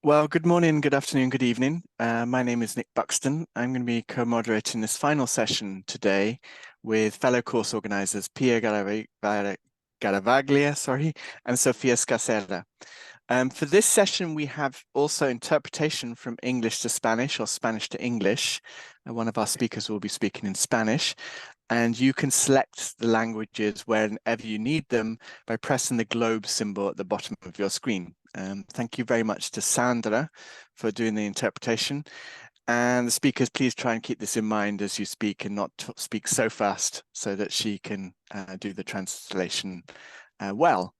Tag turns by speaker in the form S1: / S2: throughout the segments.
S1: Well, good morning, good afternoon, good evening. My name is Nick Buxton. I'm going to be co-moderating this final session today with fellow course organizers Pia Garavaglia, and Sofia Scasserra. For this session, we have also interpretation from English to Spanish or Spanish to English. One of our speakers will be speaking in Spanish, and you can select the languages whenever you need them by pressing the globe symbol at the bottom of your screen. Thank you very much to Sandra for doing the interpretation. And the speakers, please try and keep this in mind as you speak and not speak so fast so that she can do the translation well.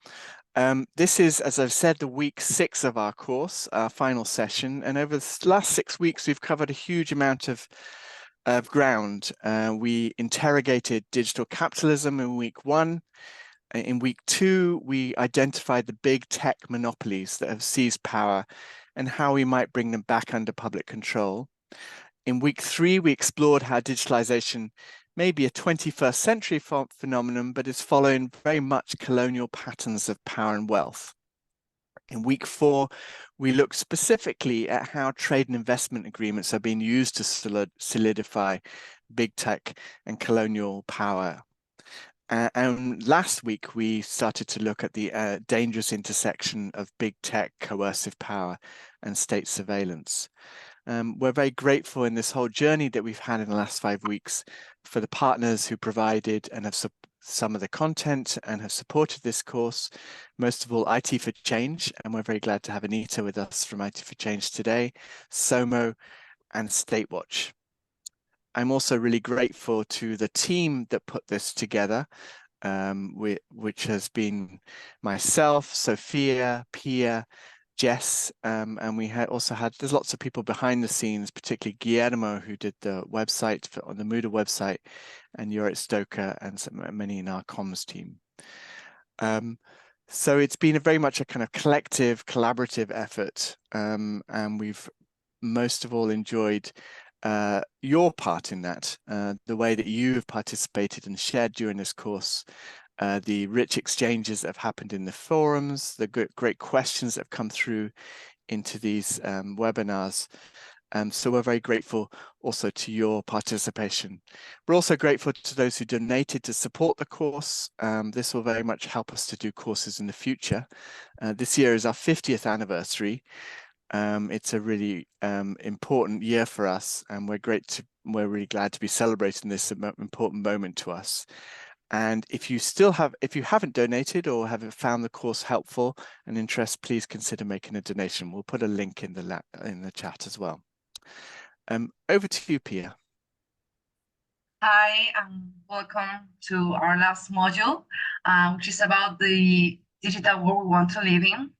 S1: This is, as I've said, the week 6 of our course, our final session. And over the last 6 weeks, we've covered a huge amount of ground. We interrogated digital capitalism in week 1. In week 2, we identified the big tech monopolies that have seized power and how we might bring them back under public control. In week 3, we explored how digitalization may be a 21st century phenomenon, but is following very much colonial patterns of power and wealth. In week 4, we looked specifically at how trade and investment agreements are being used to solidify big tech and colonial power. And last week, we started to look at the dangerous intersection of big tech, coercive power, and state surveillance. We're very grateful in this whole journey that we've had in the last 5 weeks for the partners who provided and have some of the content and have supported this course. Most of all, IT for Change, and we're very glad to have Anita with us from IT for Change today, SOMO, and Statewatch. I'm also really grateful to the team that put this together, which has been myself, Sofia, Pia, Jess, and we also had, there's lots of people behind the scenes, particularly Guillermo, who did the website on the Moodle website, and Stoker, and many in our comms team. So it's been very much a kind of collective, collaborative effort, and we've most of all enjoyed your part in that, the way that you have participated and shared during this course, the rich exchanges that have happened in the forums, the great questions that have come through into these webinars. So we're very grateful also to your participation. We're also grateful to those who donated to support the course. This will very much help us to do courses in the future. This year is our 50th anniversary. It's a really important year for us, and we're really glad to be celebrating this important moment to us. And if you haven't donated or haven't found the course helpful and interest, please consider making a donation. We'll put a link in the chat as well. Over to you, Pia.
S2: Hi, and welcome to our last module, which is about the digital world we want to live in.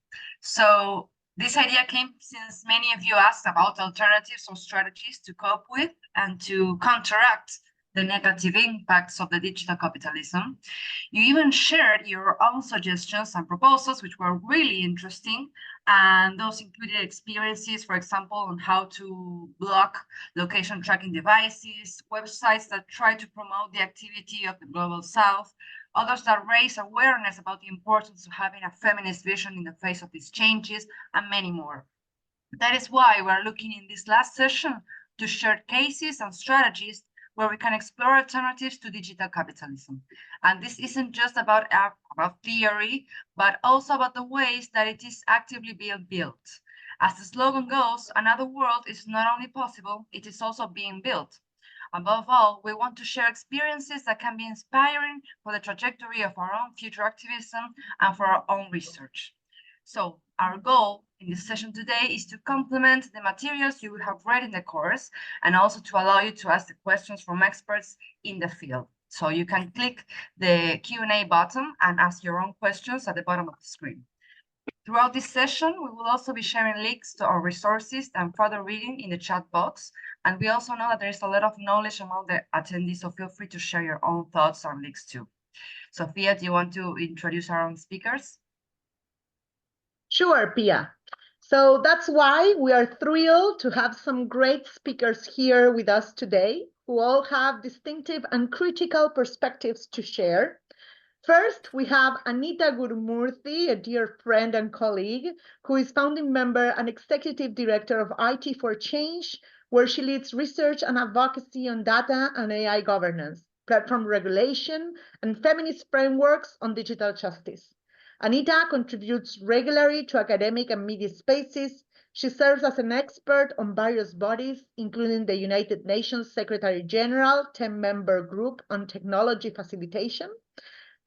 S2: So this idea came since many of you asked about alternatives or strategies to cope with and to counteract the negative impacts of the digital capitalism. You even shared your own suggestions and proposals, which were really interesting. And those included experiences, for example, on how to block location tracking devices, websites that try to promote the activity of the global south, others that raise awareness about the importance of having a feminist vision in the face of these changes, and many more. That is why we're looking in this last session to share cases and strategies where we can explore alternatives to digital capitalism. And this isn't just about theory, but also about the ways that it is actively being built. As the slogan goes, another world is not only possible, it is also being built. Above all, we want to share experiences that can be inspiring for the trajectory of our own future activism and for our own research. So our goal in this session today is to complement the materials you will have read in the course, and also to allow you to ask the questions from experts in the field. So you can click the Q&A button and ask your own questions at the bottom of the screen. Throughout this session, we will also be sharing links to our resources and further reading in the chat box. And we also know that there is a lot of knowledge among the attendees, so feel free to share your own thoughts and links too. Sofia, do you want to introduce our own speakers?
S3: Sure, Pia. So that's why we are thrilled to have some great speakers here with us today, who all have distinctive and critical perspectives to share. First, we have Anita Gurumurthy, a dear friend and colleague, who is founding member and executive director of IT for Change, where she leads research and advocacy on data and AI governance, platform regulation, and feminist frameworks on digital justice. Anita contributes regularly to academic and media spaces. She serves as an expert on various bodies, including the United Nations Secretary General 10-member group on technology facilitation,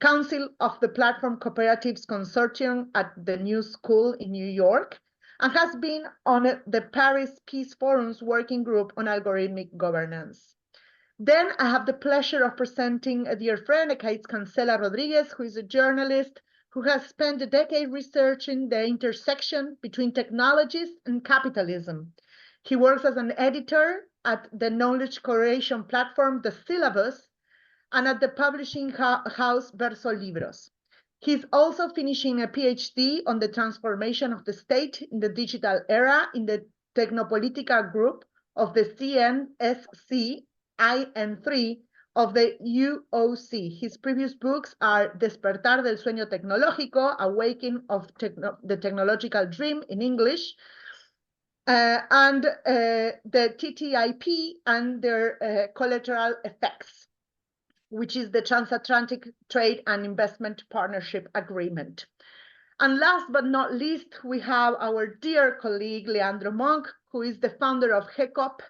S3: Council of the Platform Cooperatives Consortium at the New School in New York, and has been on the Paris Peace Forum's working group on algorithmic governance. Then I have the pleasure of presenting a dear friend, Ekaitz Cancela Rodriguez, who is a journalist who has spent a decade researching the intersection between technologies and capitalism. He works as an editor at the knowledge creation platform, The Syllabus, and at the publishing house Verso Libros. He's also finishing a PhD on the transformation of the state in the digital era in the Technopolitica group of the CNSC IN3 of the UOC. His previous books are Despertar del sueño tecnológico, Awakening of the Technological Dream in English, and the TTIP and their collateral effects, which is the Transatlantic Trade and Investment Partnership Agreement. And last but not least, we have our dear colleague, Leandro Monk, who is the founder of gcoop.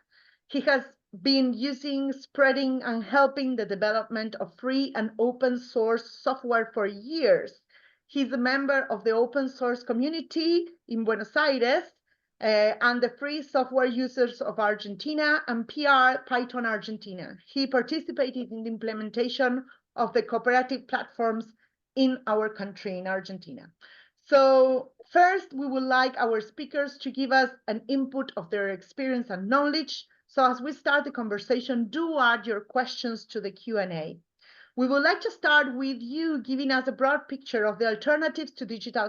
S3: He has been using, spreading, and helping the development of free and open source software for years. He's a member of the open source community in Buenos Aires, and the Free Software Users of Argentina and PR Python Argentina. He participated in the implementation of the cooperative platforms in our country, in Argentina. So first, we would like our speakers to give us an input of their experience and knowledge. So as we start the conversation, do add your questions to the Q&A. We would like to start with you giving us a broad picture of the alternatives to digital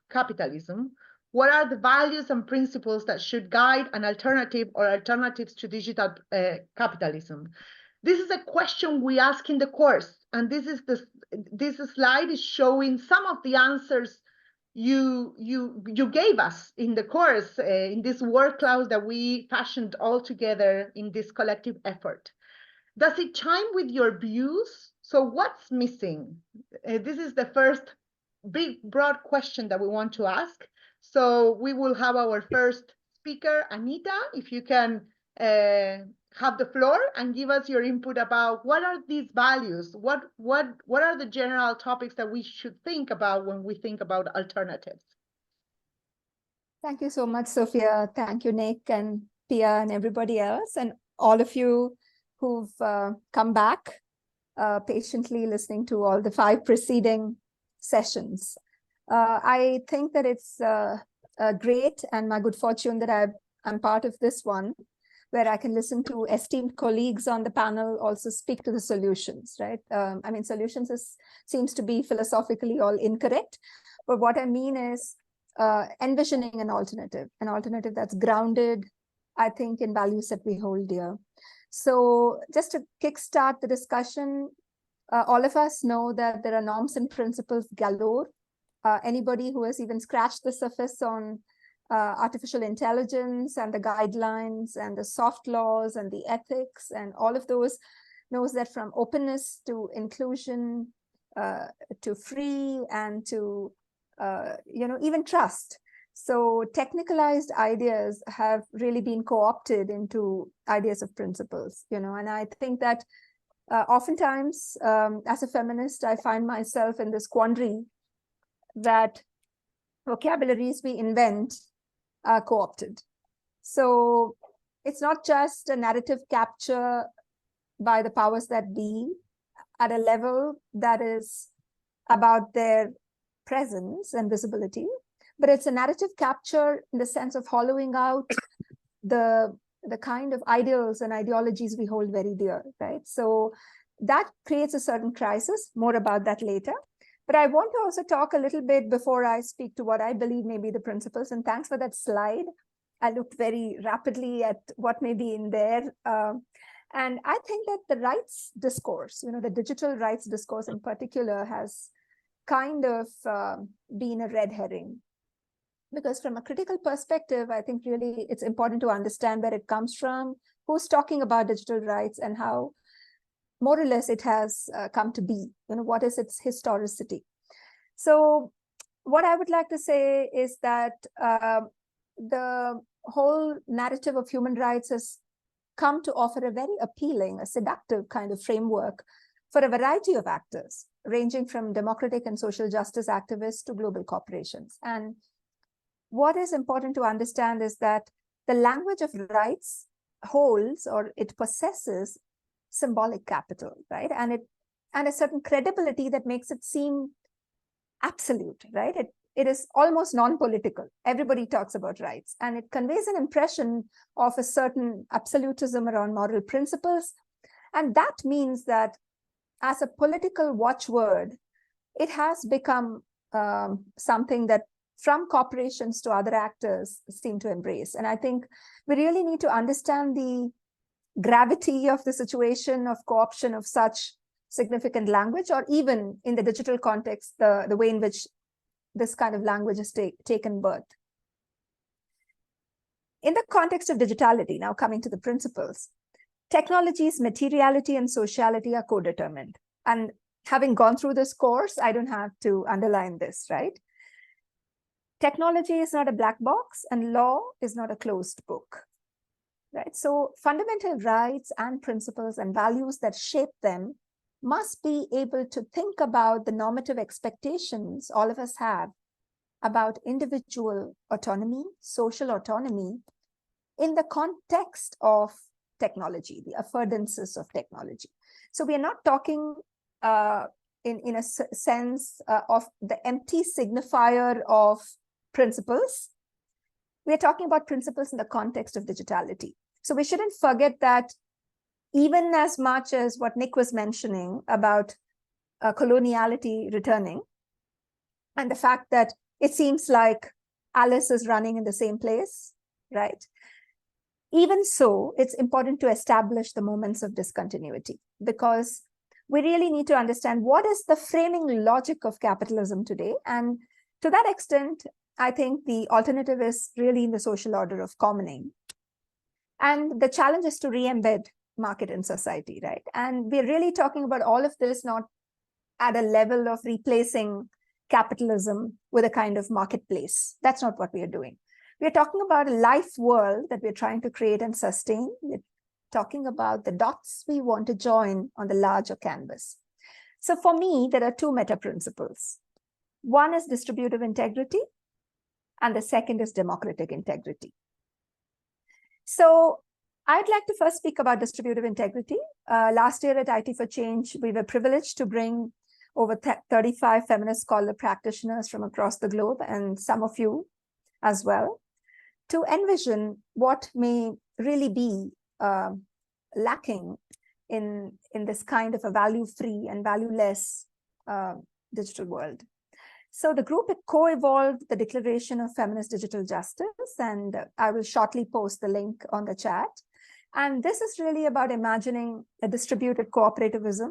S3: capitalism. What are the values and principles that should guide an alternative or alternatives to digital capitalism? This is a question we ask in the course, and this slide is showing some of the answers you gave us in the course, in this word cloud that we fashioned all together in this collective effort. Does it chime with your views? So what's missing? This is the first big, broad question that we want to ask. So we will have our first speaker, Anita, if you can have the floor and give us your input about what are these values? What are the general topics that we should think about when we think about alternatives?
S4: Thank you so much, Sofia. Thank you, Nick and Pia and everybody else, and all of you who've come back patiently listening to all the 5 preceding sessions. I think that it's great and my good fortune that I'm part of this one, where I can listen to esteemed colleagues on the panel also speak to the solutions, right? I mean, solutions seems to be philosophically all incorrect, but what I mean is envisioning an alternative that's grounded, I think, in values that we hold dear. So just to kickstart the discussion, all of us know that there are norms and principles galore. Anybody who has even scratched the surface on artificial intelligence and the guidelines and the soft laws and the ethics and all of those knows that from openness to inclusion to free and to even trust. So technicalized ideas have really been co-opted into ideas of principles, and I think that oftentimes as a feminist, I find myself in this quandary that vocabularies we invent are co-opted. So it's not just a narrative capture by the powers that be at a level that is about their presence and visibility, but it's a narrative capture in the sense of hollowing out the kind of ideals and ideologies we hold very dear, right? So that creates a certain crisis, more about that later. But I want to also talk a little bit before I speak to what I believe may be the principles. And thanks for that slide. I looked very rapidly at what may be in there. And I think that the rights discourse, the digital rights discourse in particular, has kind of been a red herring. Because from a critical perspective, I think really it's important to understand where it comes from, who's talking about digital rights, and how more or less it has come to be. What is its historicity? So what I would like to say is that the whole narrative of human rights has come to offer a very appealing, a seductive kind of framework for a variety of actors, ranging from democratic and social justice activists to global corporations. And what is important to understand is that the language of rights holds, or it possesses, symbolic capital, right? And a certain credibility that makes it seem absolute, right? It is almost non-political. Everybody talks about rights, and it conveys an impression of a certain absolutism around moral principles. And that means that as a political watchword, it has become something that from corporations to other actors seem to embrace. And I think we really need to understand the gravity of the situation of co-option of such significant language, or even in the digital context, the way in which this kind of language has taken birth. In the context of digitality, now coming to the principles, technology's materiality and sociality are co-determined. And having gone through this course, I don't have to underline this, right? Technology is not a black box, and law is not a closed book, right? So fundamental rights and principles and values that shape them must be able to think about the normative expectations all of us have about individual autonomy, social autonomy, in the context of technology, the affordances of technology. So we are not talking in a sense of the empty signifier of principles. We are talking about principles in the context of digitality. So we shouldn't forget that even as much as what Nick was mentioning about coloniality returning, and the fact that it seems like Alice is running in the same place, right? Even so, it's important to establish the moments of discontinuity, because we really need to understand what is the framing logic of capitalism today. And to that extent, I think the alternative is really in the social order of commoning. And the challenge is to re-embed market in society, right? And we're really talking about all of this not at a level of replacing capitalism with a kind of marketplace. That's not what we are doing. We're talking about a life world that we're trying to create and sustain. We're talking about the dots we want to join on the larger canvas. So for me, there are two meta principles. One is distributive integrity, and the second is democratic integrity. So I'd like to first speak about distributive integrity. Last year at IT for Change, we were privileged to bring over 35 feminist scholar practitioners from across the globe, and some of you as well, to envision what may really be lacking in this kind of a value-free and value-less digital world. So the group co-evolved the Declaration of Feminist Digital Justice, and I will shortly post the link on the chat. And this is really about imagining a distributed cooperativism,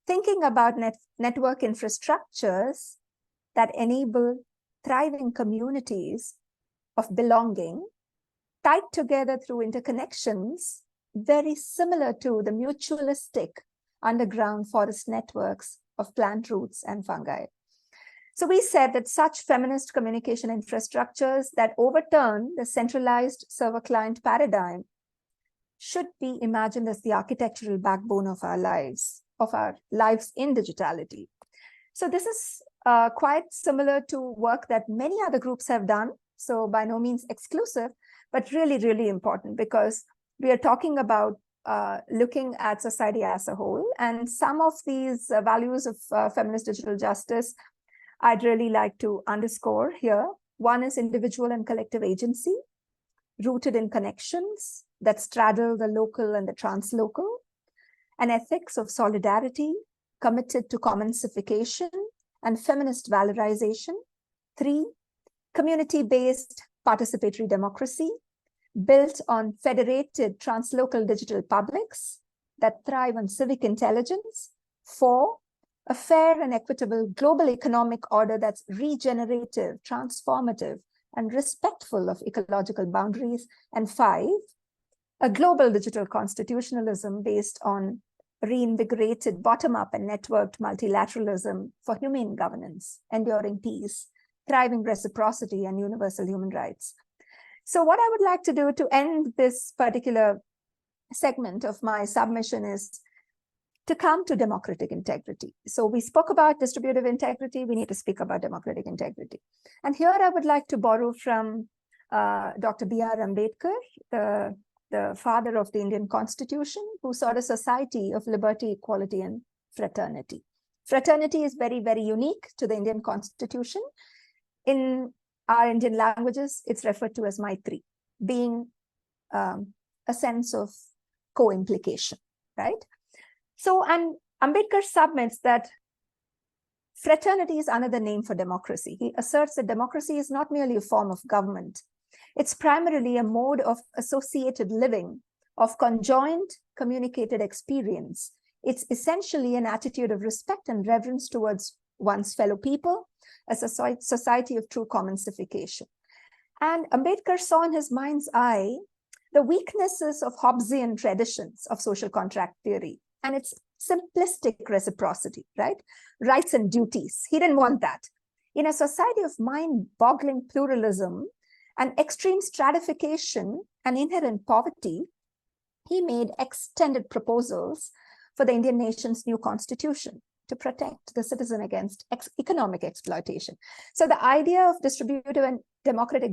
S4: thinking about network infrastructures that enable thriving communities of belonging, tied together through interconnections, very similar to the mutualistic underground forest networks of plant roots and fungi. So we said that such feminist communication infrastructures that overturn the centralized server-client paradigm should be imagined as the architectural backbone of our lives in digitality. So this is quite similar to work that many other groups have done. So by no means exclusive, but really, really important, because we are talking about looking at society as a whole. And some of these values of feminist digital justice, I'd really like to underscore here. One is individual and collective agency, rooted in connections that straddle the local and the translocal, an ethics of solidarity committed to commonsification and feminist valorization. 3, community-based participatory democracy built on federated translocal digital publics that thrive on civic intelligence. 4, a fair and equitable global economic order that's regenerative, transformative, and respectful of ecological boundaries. And 5, a global digital constitutionalism based on reinvigorated bottom-up and networked multilateralism for humane governance, enduring peace, thriving reciprocity, and universal human rights. So what I would like to do to end this particular segment of my submission is to come to democratic integrity. So we spoke about distributive integrity, we need to speak about democratic integrity. And here I would like to borrow from Dr. B.R. Ambedkar, the father of the Indian Constitution, who sought a society of liberty, equality, and fraternity. Fraternity is very, very unique to the Indian Constitution. In our Indian languages, it's referred to as Maitri, being a sense of co-implication, right? So, and Ambedkar submits that fraternity is another name for democracy. He asserts that democracy is not merely a form of government. It's primarily a mode of associated living, of conjoined communicated experience. It's essentially an attitude of respect and reverence towards one's fellow people, a society of true commonsification. And Ambedkar saw in his mind's eye the weaknesses of Hobbesian traditions of social contract theory and its simplistic reciprocity, right? Rights and duties. He didn't want that. In a society of mind-boggling pluralism and extreme stratification and inherent poverty, he made extended proposals for the Indian nation's new constitution to protect the citizen against economic exploitation. So the idea of distributive and democratic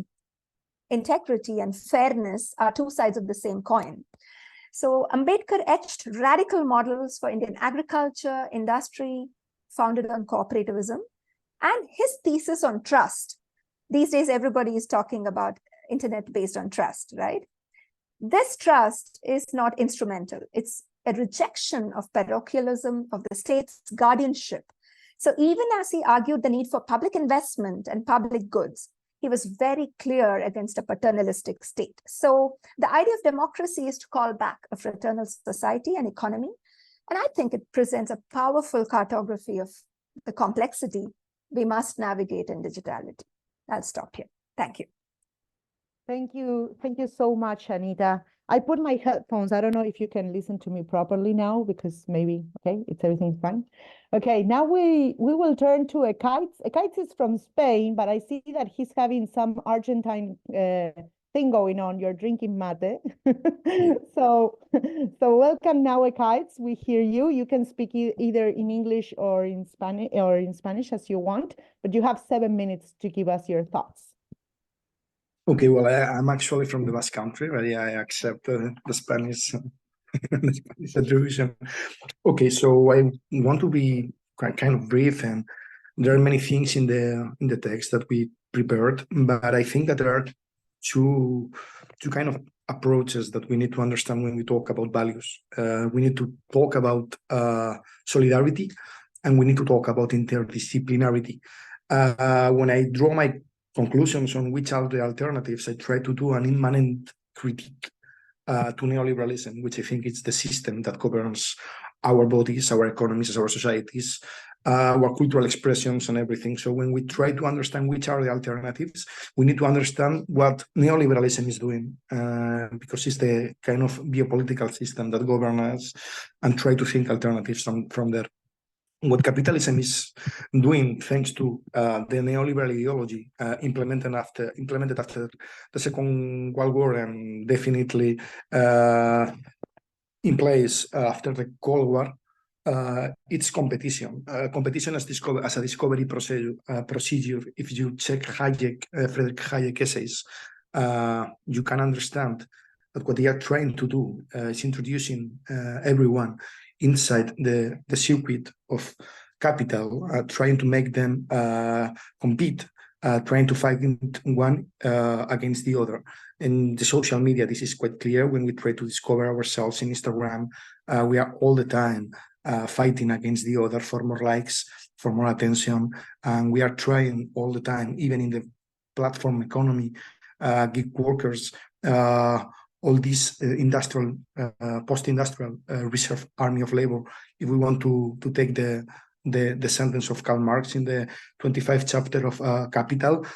S4: integrity and fairness are two sides of the same coin. So Ambedkar etched radical models for Indian agriculture, industry, founded on cooperativism, and his thesis on trust. These days, everybody is talking about internet based on trust, right? This trust is not instrumental. It's a rejection of parochialism, of the state's guardianship. So even as he argued the need for public investment and public goods, he was very clear against a paternalistic state. So the idea of democracy is to call back a fraternal society and economy. And I think it presents a powerful cartography of the complexity we must navigate in digitality. I'll stop here. Thank you.
S3: Thank you. Thank you so much, Anita. I put my headphones. I don't know if you can listen to me properly now, because maybe, okay, everything's fine. Okay, now we will turn to Ekaitz. Ekaitz is from Spain, but I see that he's having some Argentine thing going on. You're drinking mate. So welcome now, Ekaitz. We hear you. You can speak either in English or in Spanish as you want, but you have 7 minutes to give us your thoughts.
S5: Okay, well, I'm actually from the Basque Country, but yeah, I accept the Spanish, the Spanish attribution. Okay, so I want to be kind of brief, and there are many things in the text that we prepared, but I think that there are two kind of approaches that we need to understand when we talk about values. We need to talk about solidarity, and we need to talk about interdisciplinarity. When I draw my conclusions on which are the alternatives, I try to do an immanent critique to neoliberalism, which I think is the system that governs our bodies, our economies, our societies, our cultural expressions and everything. So when we try to understand which are the alternatives, we need to understand what neoliberalism is doing, because it's the kind of biopolitical system that governs us, and try to think alternatives from there. What capitalism is doing, thanks to the neoliberal ideology implemented after the Second World War, and definitely in place after the Cold War, it's competition. Competition as a discovery procedure. If you check Friedrich Hayek essays, you can understand that what they are trying to do is introducing everyone inside the circuit of capital, trying to make them compete, trying to fight one against the other. In the social media, this is quite clear. When we try to discover ourselves in Instagram, we are all the time fighting against the other for more likes, for more attention, and we are trying all the time, even in the platform economy, gig workers, all this industrial, post-industrial reserve army of labor, if we want to take the sentence of Karl Marx in the 25th chapter of Capital,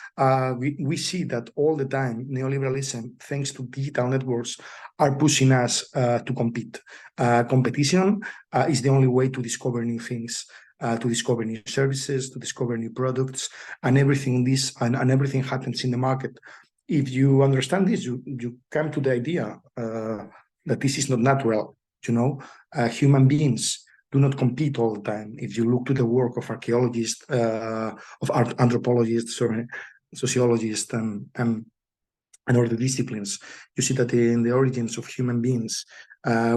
S5: we see that all the time neoliberalism, thanks to digital networks, are pushing us to compete. Competition is the only way to discover new things, to discover new services, to discover new products, and everything and everything happens in the market. If you understand this, you come to the idea that this is not natural. Human beings do not compete all the time. If you look to the work of archaeologists, of anthropologists, or sociologists, and other disciplines, you see that in the origins of human beings,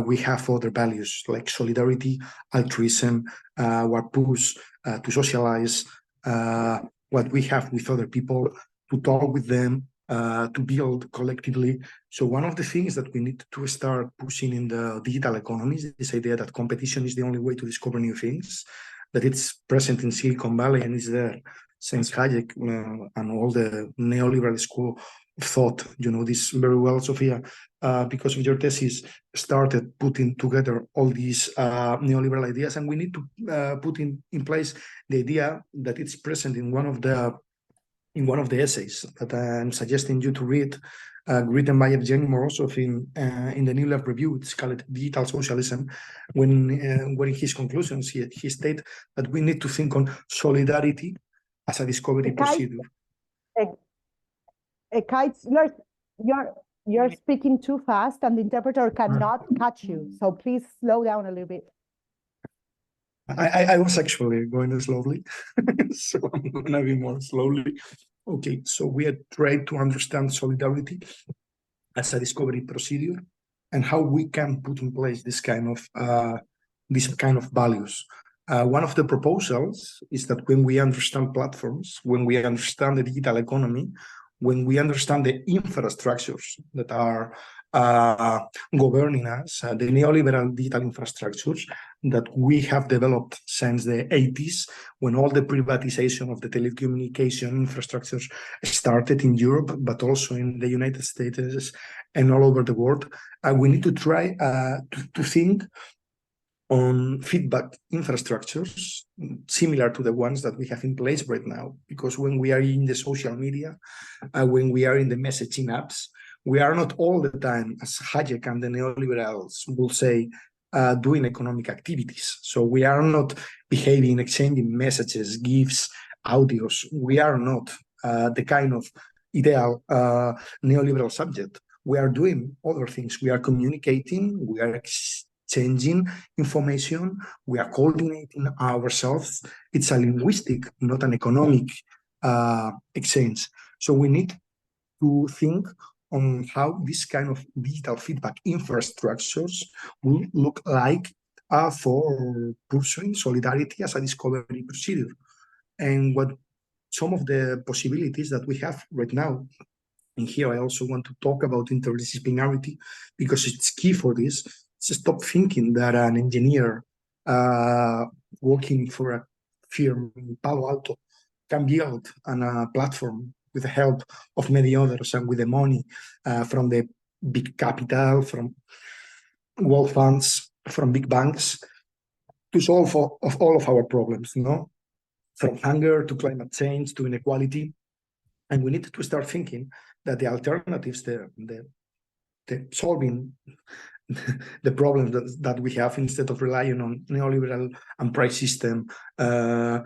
S5: we have other values like solidarity, altruism, our push to socialize, what we have with other people, to talk with them, to build collectively. So one of the things that we need to start pushing in the digital economy is this idea that competition is the only way to discover new things, that it's present in Silicon Valley and is there since Hayek and all the neoliberal school of thought. You know this very well, Sofia, because of your thesis, started putting together all these neoliberal ideas, and we need to put in place the idea that it's present in one of the essays that I'm suggesting you to read, written by Evgeny Morozov in the New Left Review. It's called Digital Socialism. When in his conclusions, he stated that we need to think on solidarity as a discovery procedure.
S6: Ekaitz, you're speaking too fast, and the interpreter cannot catch you. So please slow down a little bit.
S5: I was actually going slowly, so I'm going to be more slowly. Okay, so we are trying to understand solidarity as a discovery procedure and how we can put in place this kind of values. One of the proposals is that when we understand platforms, when we understand the digital economy, when we understand the infrastructures that are governing us, the neoliberal digital infrastructures that we have developed since the 80s, when all the privatization of the telecommunication infrastructures started in Europe, but also in the United States and all over the world, we need to try to think on feedback infrastructures similar to the ones that we have in place right now. Because when we are in the social media, when we are in the messaging apps, we are not all the time, as Hayek and the neoliberals will say, doing economic activities. So we are not behaving, exchanging messages, gifts, audios. We are not the kind of ideal neoliberal subject. We are doing other things. We are communicating, we are exchanging information, we are coordinating ourselves. It's a linguistic, not an economic exchange. So we need to think on how this kind of digital feedback infrastructures will look like for pursuing solidarity as a discovery procedure. And what some of the possibilities that we have right now, and here I also want to talk about interdisciplinarity because it's key for this. Stop thinking that an engineer working for a firm in Palo Alto can build on a platform with the help of many others and with the money from the big capital, from world funds, from big banks, to solve all of our problems, from hunger to climate change to inequality. And we need to start thinking that the alternatives, the solving the problems that we have, instead of relying on neoliberal and price system and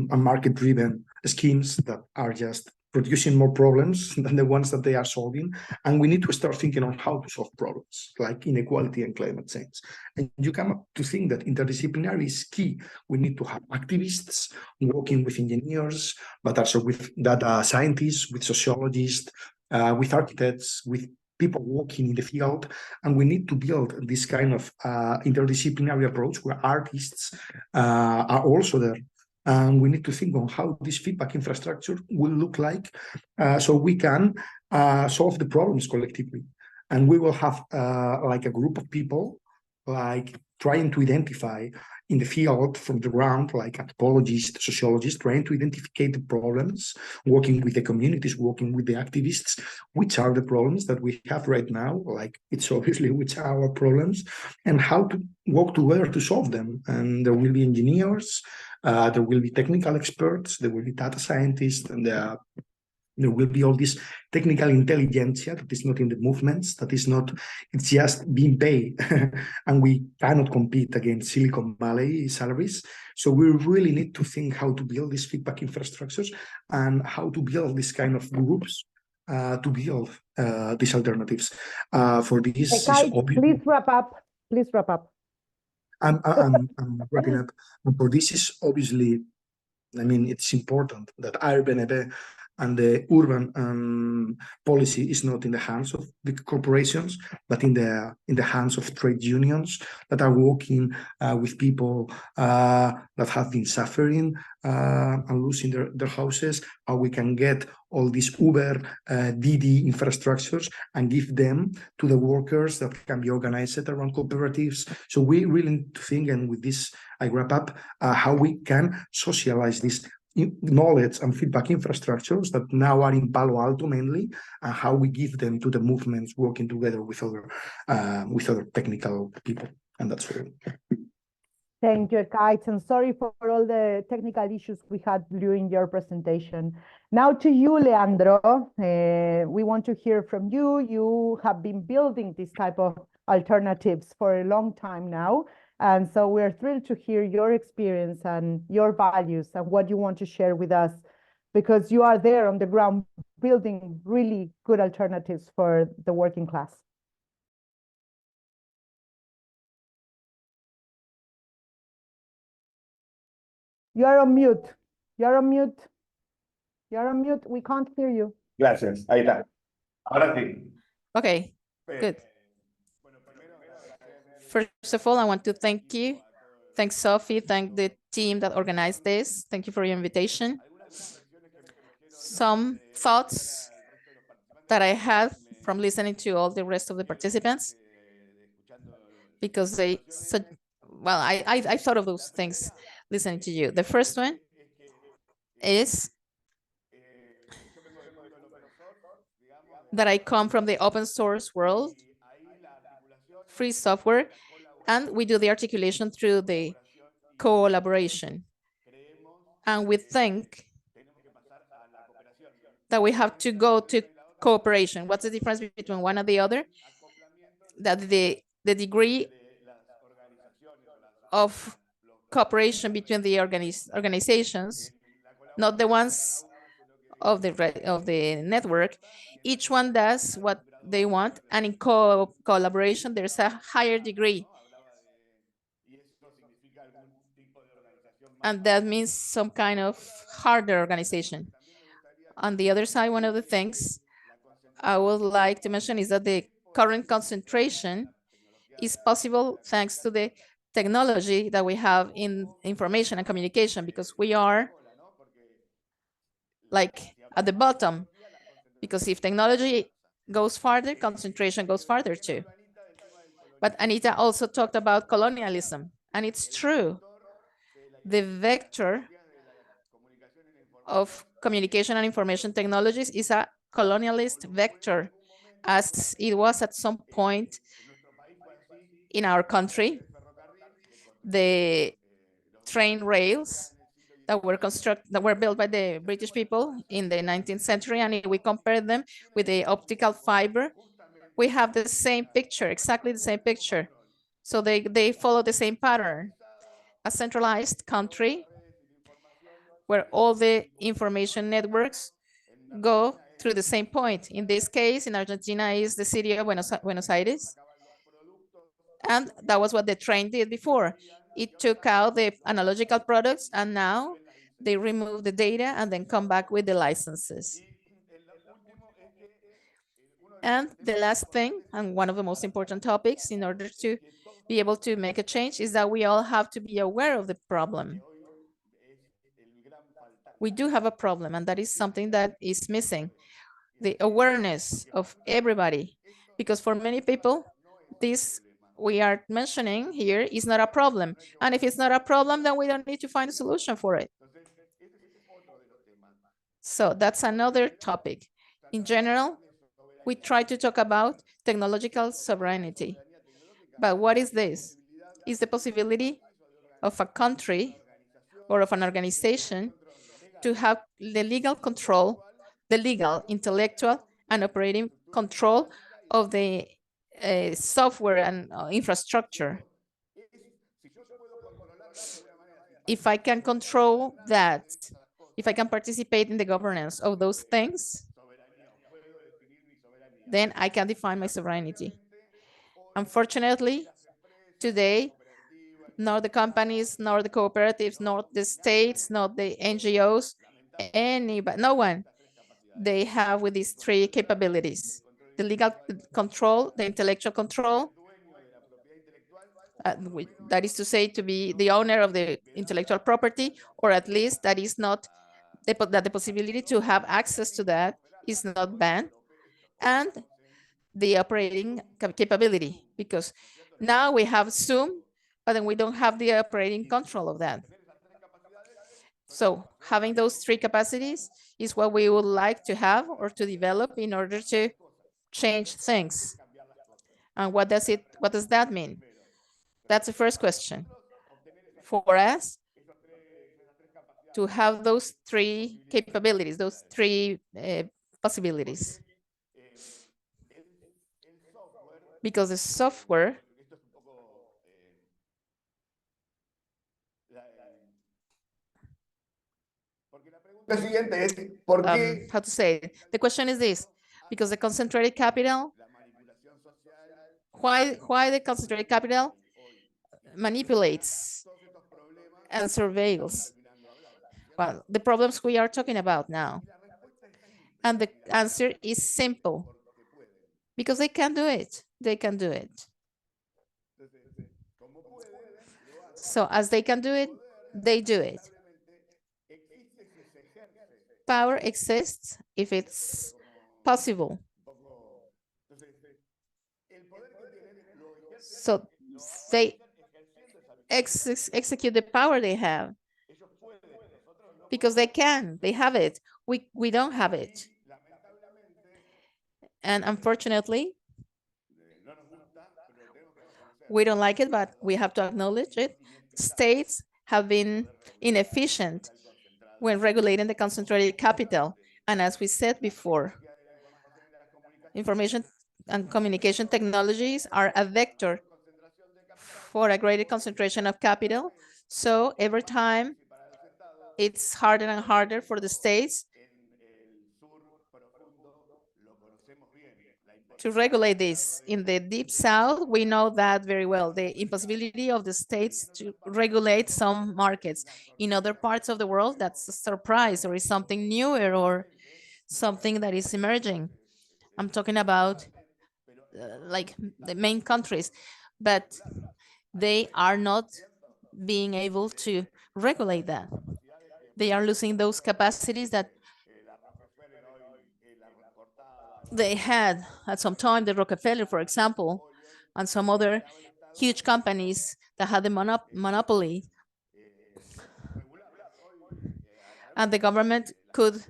S5: market-driven schemes that are just producing more problems than the ones that they are solving. And we need to start thinking on how to solve problems like inequality and climate change. And you come up to think that interdisciplinary is key. We need to have activists working with engineers, but also with data scientists, with sociologists, with architects, with people working in the field. And we need to build this kind of interdisciplinary approach where artists are also there. And we need to think on how this feedback infrastructure will look like so we can solve the problems collectively. And we will have like a group of people, like trying to identify in the field from the ground, like anthropologists, sociologists, trying to identify the problems, working with the communities, working with the activists, which are the problems that we have right now, like it's obviously which are our problems, and how to work together to solve them. And there will be engineers, there will be technical experts, there will be data scientists, and there will be all this technical intelligentsia that is not in the movements, that is not, it's just being paid. And we cannot compete against Silicon Valley salaries. So we really need to think how to build these feedback infrastructures and how to build this kind of groups to build these alternatives. For this,
S6: please wrap up. Please wrap up.
S5: I'm wrapping up. And for this is obviously, I mean, it's important that Airbnb and the urban policy is not in the hands of big corporations, but in the hands of trade unions that are working with people that have been suffering and losing their houses. How we can get all these Uber, Didi infrastructures and give them to the workers that can be organized around cooperatives. So we really need to think, and with this I wrap up, how we can socialize this knowledge and feedback infrastructures that now are in Palo Alto mainly, and how we give them to the movements working together with other technical people. And that's all.
S6: Thank you, Ekaitz, and sorry for all the technical issues we had during your presentation. Now to you, Leandro, we want to hear from you. You have been building this type of alternatives for a long time now. And so we're thrilled to hear your experience and your values and what you want to share with us, because you are there on the ground building really good alternatives for the working class. You are on mute. You're on mute. You're on mute. We can't hear you.
S7: Gracias. Ahí está. Ahora sí.
S8: Okay, good. First of all, I want to thank you. Thanks, Sophie. Thank the team that organized this. Thank you for your invitation. Some thoughts that I had from listening to all the rest of the participants, because they said, well, I thought of those things listening to you. The first one is that I come from the open source world, free software, and we do the articulation through the collaboration. And we think that we have to go to cooperation. What's the difference between one and the other? That the degree of cooperation between the organizations, not the ones of the network, each one does what they want, and in collaboration, there's a higher degree. And that means some kind of harder organization. On the other side, one of the things I would like to mention is that the current concentration is possible thanks to the technology that we have in information and communication, because we are like at the bottom, because if technology goes farther, concentration goes farther too. But Anita also talked about colonialism, and it's true. The vector of communication and information technologies is a colonialist vector, as it was at some point in our country. The train rails that were built by the British people in the 19th century, and if we compare them with the optical fiber, we have the same picture, exactly the same picture. So they follow the same pattern. A centralized country where all the information networks go through the same point. In this case, in Argentina, is the city of Buenos Aires. And that was what the train did before. It took out the analogical products, and now they remove the data and then come back with the licenses. And the last thing, and one of the most important topics in order to be able to make a change, is that we all have to be aware of the problem. We do have a problem, and that is something that is missing, the awareness of everybody. Because for many people, this we are mentioning here is not a problem. And if it's not a problem, then we don't need to find a solution for it. So that's another topic. In general, we try to talk about technological sovereignty. But what is this? It's the possibility of a country or of an organization to have the legal control, the legal, intellectual, and operating control of the software and infrastructure. If I can control that, if I can participate in the governance of those things, then I can define my sovereignty. Unfortunately, today, nor the companies, nor the cooperatives, nor the states, nor the NGOs, anybody, no one, they have with these three capabilities: the legal control, the intellectual control, that is to say, to be the owner of the intellectual property, or at least that is not, that the possibility to have access to that is not banned, and the operating capability, because now we have Zoom, but then we don't have the operating control of that. So having those three capacities is what we would like to have or to develop in order to change things. And what does that mean? That's the first question. For us, to have those three capabilities, those three possibilities. Because the software how to say it? The question is this: because the concentrated capital, why the concentrated capital manipulates and surveils, well, the problems we are talking about now? And the answer is simple: because they can do it. They can do it. So as they can do it, they do it. Power exists if it's possible. So they execute the power they have because they can, they have it. We don't have it. And unfortunately, we don't like it, but we have to acknowledge it. States have been inefficient when regulating the concentrated capital. And as we said before, information and communication technologies are a vector for a greater concentration of capital. So every time it's harder and harder for the states to regulate this. In the Deep South, we know that very well, the impossibility of the states to regulate some markets. In other parts of the world, that's a surprise, or is something newer, or something that is emerging. I'm talking about like the main countries, but they are not being able to regulate that. They are losing those capacities that they had at some time, the Rockefeller, for example, and some other huge companies that had the monopoly. And the government could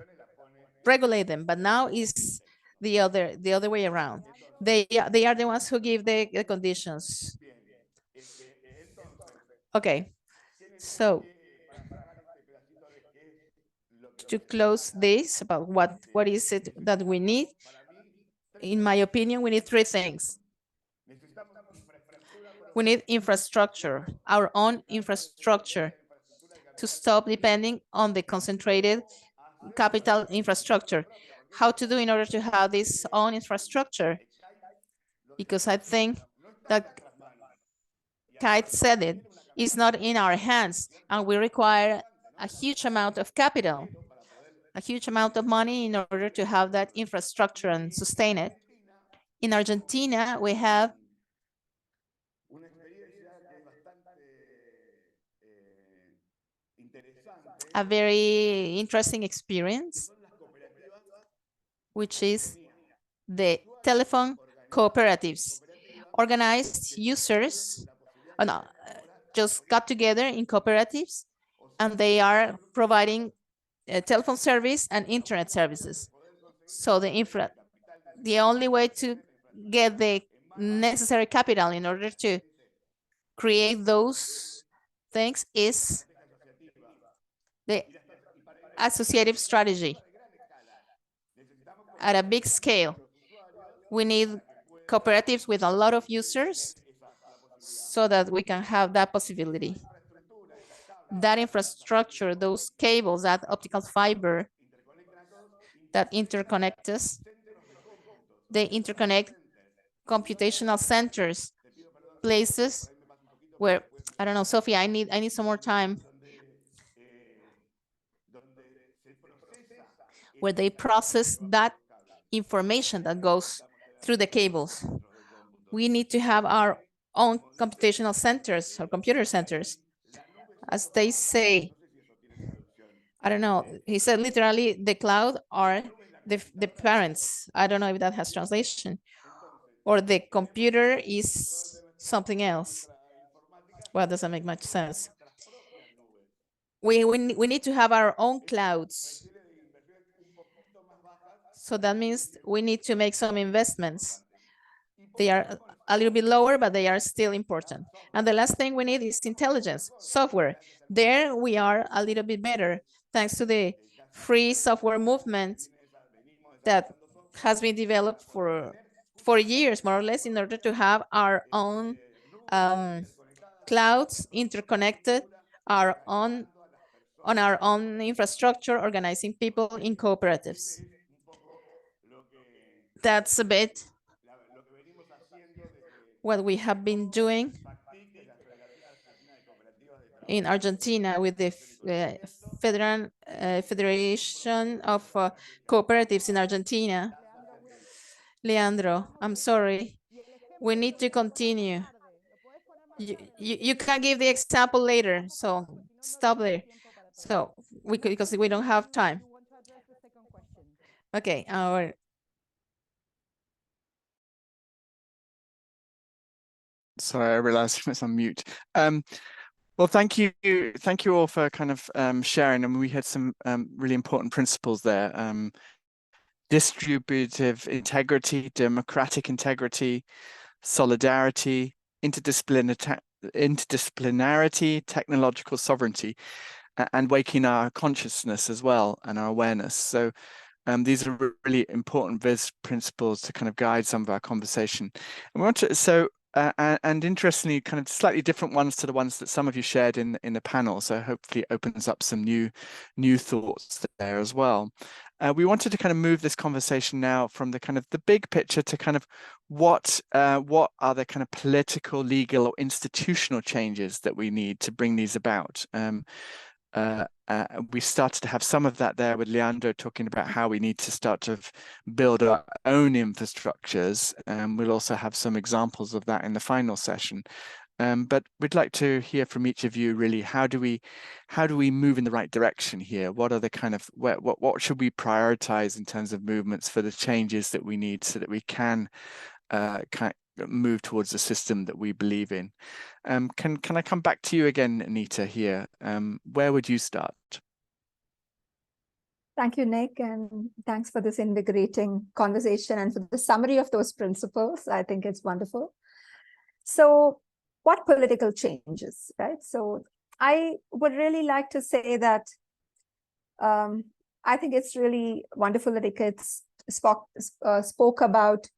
S8: regulate them, but now it's the other way around. They are the ones who give the conditions. Okay, so to close this about what is it that we need, in my opinion, we need three things. We need infrastructure, our own infrastructure, to stop depending on the concentrated capital infrastructure. How to do in order to have this own infrastructure? Because I think that Ekaitz said it, it's not in our hands, and we require a huge amount of capital, a huge amount of money in order to have that infrastructure and sustain it. In Argentina, we have a very interesting experience, which is the telephone cooperatives, organized users just got together in cooperatives, and they are providing telephone service and internet services. So the only way to get the necessary capital in order to create those things is the associative strategy. At a big scale, we need cooperatives with a lot of users so that we can have that possibility. That infrastructure, those cables, that optical fiber that interconnect us, they interconnect computational centers, places where, I don't know, Sofia, I need some more time, where they process that information that goes through the cables. We need to have our own computational centers or computer centers. As they say, I don't know, he said literally the cloud are the parents. I don't know if that has translation. Or the computer is something else. Well, it doesn't make much sense. We need to have our own clouds. So that means we need to make some investments. They are a little bit lower, but they are still important. And the last thing we need is intelligence, software. There we are a little bit better, thanks to the free software movement that has been developed for years, more or less, in order to have our own clouds interconnected, on our own infrastructure, organizing people in cooperatives. That's a bit what we have been doing in Argentina with the Federation of Cooperatives in Argentina. Leandro, I'm sorry. We need to continue. You can give the example later, so stop there. So because we don't have time. Okay,
S1: Sorry, I realized I was on mute. Well, thank you all for kind of sharing, and we had some really important principles there. Distributive integrity, democratic integrity, solidarity, interdisciplinarity, technological sovereignty, and waking our consciousness as well and our awareness. So these are really important principles to kind of guide some of our conversation. And we want to, and interestingly, kind of slightly different ones to the ones that some of you shared in the panel. So hopefully it opens up some new thoughts there as well. We wanted to kind of move this conversation now from the kind of the big picture to kind of what are the kind of political, legal, or institutional changes that we need to bring these about. We started to have some of that there with Leandro talking about how we need to start to build our own infrastructures. We'll also have some examples of that in the final session. But we'd like to hear from each of you really, how do we move in the right direction here? What are the kind of, what should we prioritize in terms of movements for the changes that we need so that we can move towards the system that we believe in? Can I come back to you again, Anita, here? Where would you start?
S4: Thank you, Nick, and thanks for this invigorating conversation and for the summary of those principles. I think it's wonderful. So what political changes, right? So I would really like to say that I think it's really wonderful that Ekaitz spoke about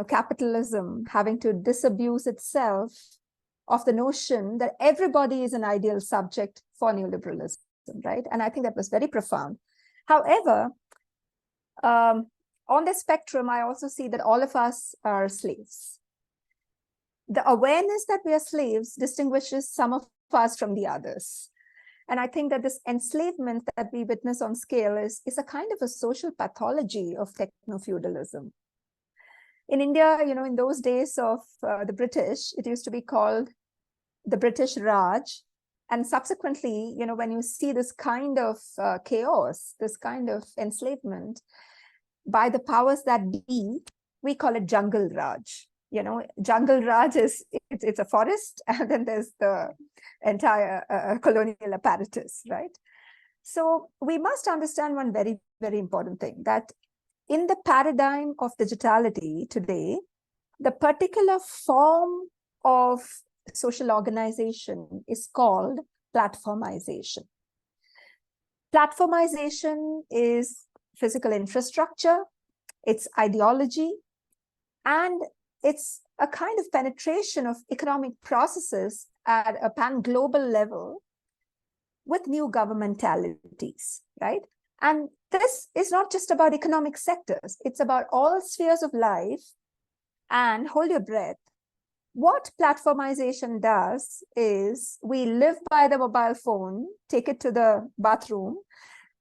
S4: capitalism having to disabuse itself of the notion that everybody is an ideal subject for neoliberalism, right? And I think that was very profound. However, on the spectrum, I also see that all of us are slaves. The awareness that we are slaves distinguishes some of us from the others. And I think that this enslavement that we witness on scale is a kind of a social pathology of techno-feudalism. In India, in those days of the British, it used to be called the British Raj. And subsequently, when you see this kind of chaos, this kind of enslavement by the powers that be, we call it jungle Raj. You know, jungle Raj is, it's a forest, and then there's the entire colonial apparatus, right? So we must understand one very, very important thing, that in the paradigm of digitality today, the particular form of social organization is called platformization. Platformization is physical infrastructure, it's ideology, and it's a kind of penetration of economic processes at a pan-global level with new governmentalities, right? And this is not just about economic sectors, it's about all spheres of life. And hold your breath. What platformization does is we live by the mobile phone, take it to the bathroom,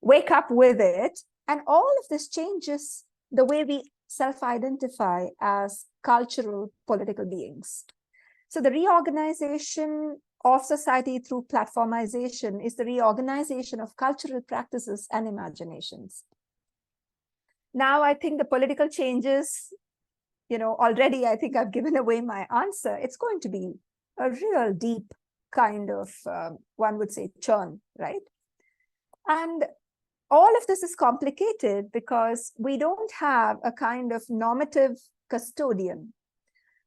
S4: wake up with it, and all of this changes the way we self-identify as cultural political beings. So the reorganization of society through platformization is the reorganization of cultural practices and imaginations. Now, I think the political changes, you know, already I think I've given away my answer. It's going to be a real deep kind of, one would say, churn, right? And all of this is complicated because we don't have a kind of normative custodian.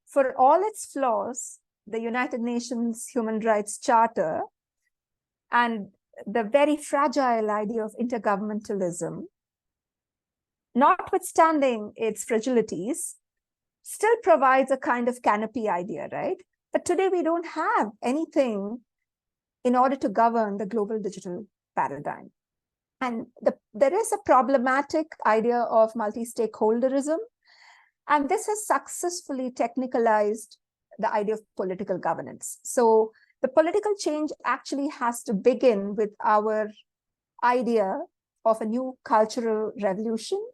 S4: For all its flaws, the United Nations Human Rights Charter and the very fragile idea of intergovernmentalism, notwithstanding its fragilities, still provides a kind of canopy idea, right? But today we don't have anything in order to govern the global digital paradigm. And there is a problematic idea of multi-stakeholderism, and this has successfully technicalized the idea of political governance. So the political change actually has to begin with our idea of a new cultural revolution,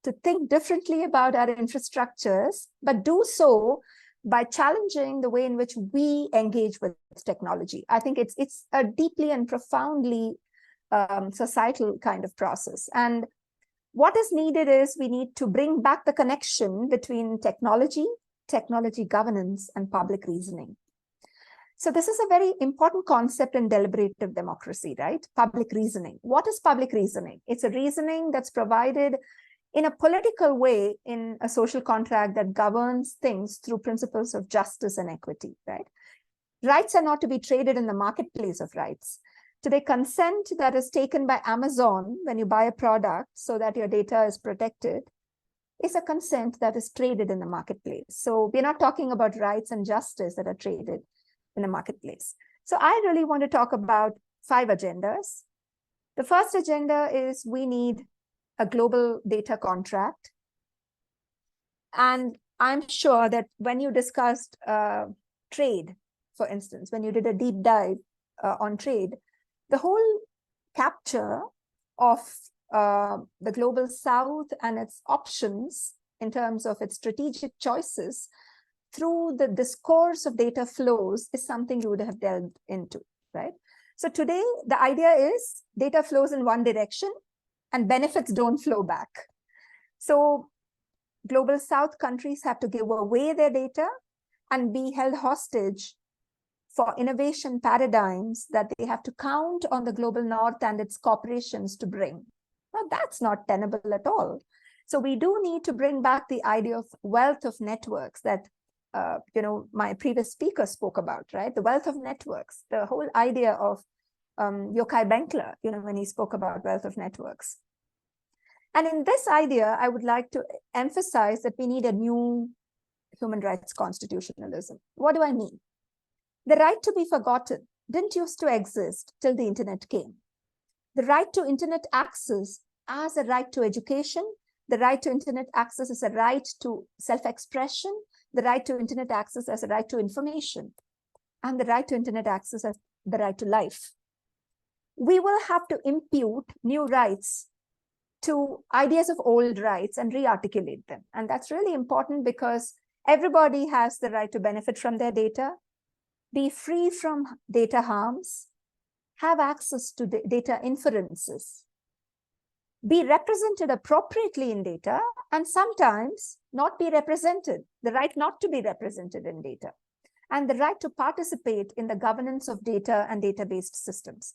S4: to think differently about our infrastructures, but do so by challenging the way in which we engage with technology. I think it's a deeply and profoundly societal kind of process. And what is needed is we need to bring back the connection between technology, technology governance, and public reasoning. So this is a very important concept in deliberative democracy, right? Public reasoning. What is public reasoning? It's a reasoning that's provided in a political way in a social contract that governs things through principles of justice and equity, right? Rights are not to be traded in the marketplace of rights. Today, consent that is taken by Amazon when you buy a product so that your data is protected is a consent that is traded in the marketplace. So we're not talking about rights and justice that are traded in the marketplace. So I really want to talk about 5 agendas. The first agenda is we need a global data contract. And I'm sure that when you discussed trade, for instance, when you did a deep dive on trade, the whole capture of the global south and its options in terms of its strategic choices through the discourse of data flows is something you would have delved into, right? So today, the idea is data flows in one direction and benefits don't flow back. So global south countries have to give away their data and be held hostage for innovation paradigms that they have to count on the global north and its corporations to bring. Now, that's not tenable at all. So we do need to bring back the idea of wealth of networks that my previous speaker spoke about, right? The wealth of networks, the whole idea of Yochai Benkler, when he spoke about wealth of networks. And in this idea, I would like to emphasize that we need a new human rights constitutionalism. What do I mean? The right to be forgotten didn't used to exist till the internet came. The right to internet access as a right to education, the right to internet access as a right to self-expression, the right to internet access as a right to information, and the right to internet access as the right to life. We will have to impute new rights to ideas of old rights and re-articulate them. And that's really important because everybody has the right to benefit from their data, be free from data harms, have access to data inferences. be represented appropriately in data, and sometimes not be represented, the right not to be represented in data, and the right to participate in the governance of data and data-based systems.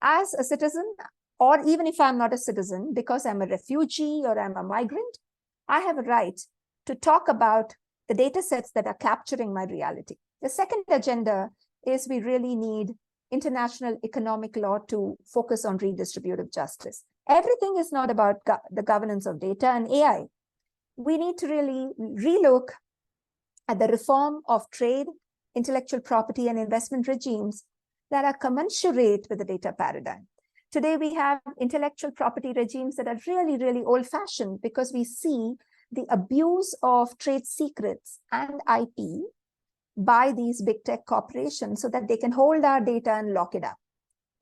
S4: As a citizen, or even if I'm not a citizen, because I'm a refugee or I'm a migrant, I have a right to talk about the data sets that are capturing my reality. The second agenda is we really need international economic law to focus on redistributive justice. Everything is not about the governance of data and AI. We need to really relook at the reform of trade, intellectual property, and investment regimes that are commensurate with the data paradigm. Today, we have intellectual property regimes that are really, really old-fashioned because we see the abuse of trade secrets and IP by these big tech corporations so that they can hold our data and lock it up.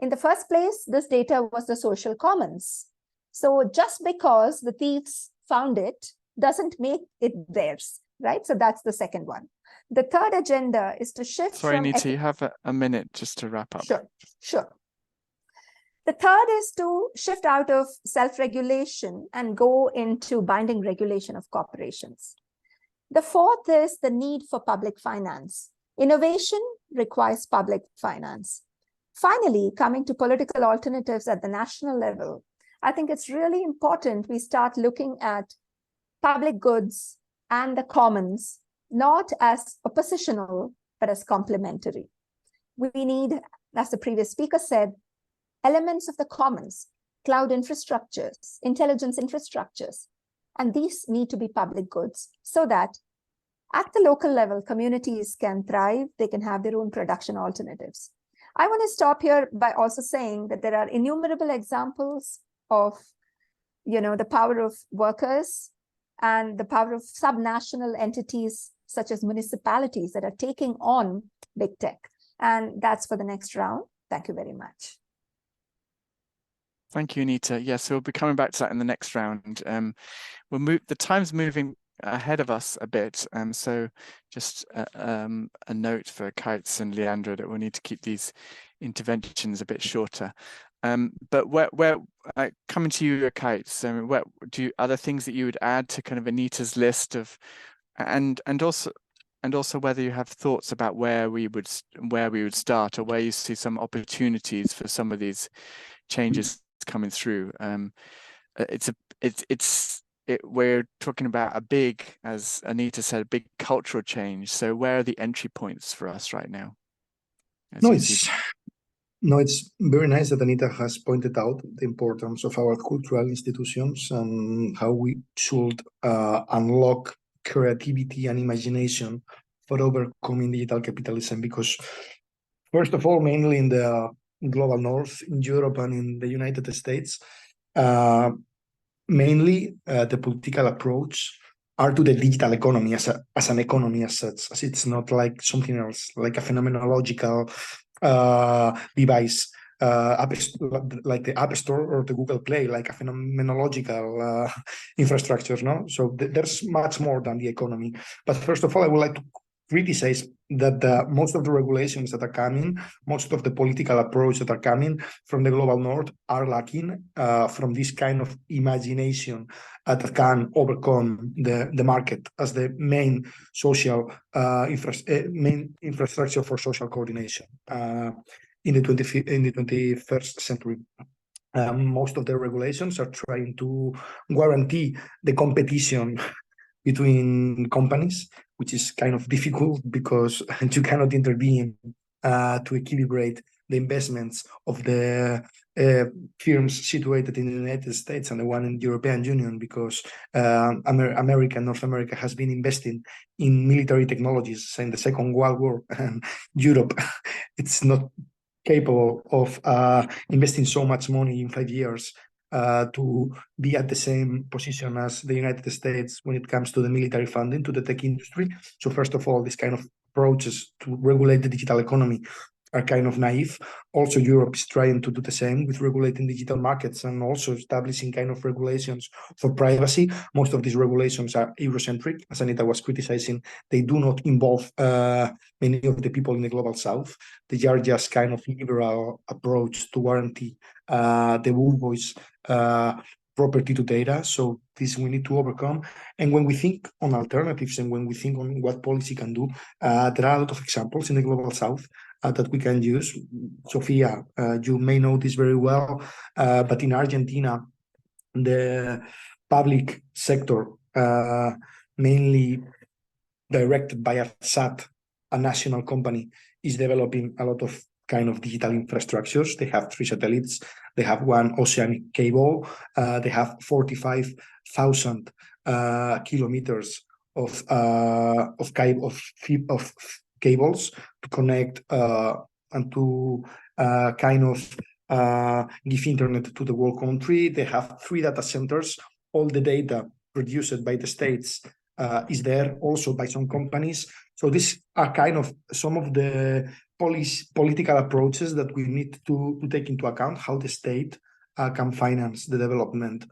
S4: In the first place, this data was the social commons. So just because the thieves found it doesn't make it theirs, right? So that's the second one. The third agenda is to shift
S1: Sorry,
S4: from...
S1: Anita, you have a minute just to wrap up.
S4: Sure. The third is to shift out of self-regulation and go into binding regulation of corporations. The fourth is the need for public finance. Innovation requires public finance. Finally, coming to political alternatives at the national level, I think it's really important we start looking at public goods and the commons, not as oppositional, but as complementary. We need, as the previous speaker said, elements of the commons, cloud infrastructures, intelligence infrastructures, and these need to be public goods so that at the local level, communities can thrive, they can have their own production alternatives. I want to stop here by also saying that there are innumerable examples of, the power of workers and the power of subnational entities such as municipalities that are taking on big tech. And that's for the next round. Thank you very much.
S1: Thank you, Anita. Yes, so we'll be coming back to that in the next round. The time's moving ahead of us a bit, so just a note for Ekaitz and Leandro that we'll need to keep these interventions a bit shorter. But where coming to you, Ekaitz, are there things that you would add to kind of Anita's list of, and also whether you have thoughts about where we would start, or where you see some opportunities for some of these changes coming through. We're talking about a big, as Anita said, a big cultural change. So where are the entry points for us right now?
S5: It's very nice that Anita has pointed out the importance of our cultural institutions and how we should unlock creativity and imagination for overcoming digital capitalism. Because first of all, mainly in the global north, in Europe and in the United States, mainly the political approach are to the digital economy as an economy as such, as it's not like something else, like a phenomenological device, like the App Store or the Google Play, like a phenomenological infrastructure, no? So there's much more than the economy. But first of all, I would like to criticize that most of the regulations that are coming, most of the political approach that are coming from the global north are lacking from this kind of imagination that can overcome the market as the main social main infrastructure for social coordination in the 21st century. Most of the regulations are trying to guarantee the competition between companies, which is kind of difficult because you cannot intervene to equilibrate the investments of the firms situated in the United States and the one in the European Union, because North America has been investing in military technologies since the Second World War, and Europe, it's not capable of investing so much money in 5 years to be at the same position as the United States when it comes to the military funding to the tech industry. So first of all, this kind of approaches to regulate the digital economy are kind of naive. Also, Europe is trying to do the same with regulating digital markets and also establishing kind of regulations for privacy. Most of these regulations are Eurocentric, as Anita was criticizing. They do not involve many of the people in the global south. They are just kind of liberal approach to guarantee the wool voice property to data. So this we need to overcome. And when we think on alternatives and when we think on what policy can do, there are a lot of examples in the Global South that we can use. Sofia, you may know this very well, but in Argentina, the public sector, mainly directed by ARSAT, a national company, is developing a lot of kind of digital infrastructures. They have 3 satellites. They have 1 oceanic cable. They have 45,000 kilometers of cables to connect and to kind of give internet to the whole country. They have 3 data centers. All the data produced by the states is there also by some companies. So these are kind of some of the political approaches that we need to take into account, how the state can finance the development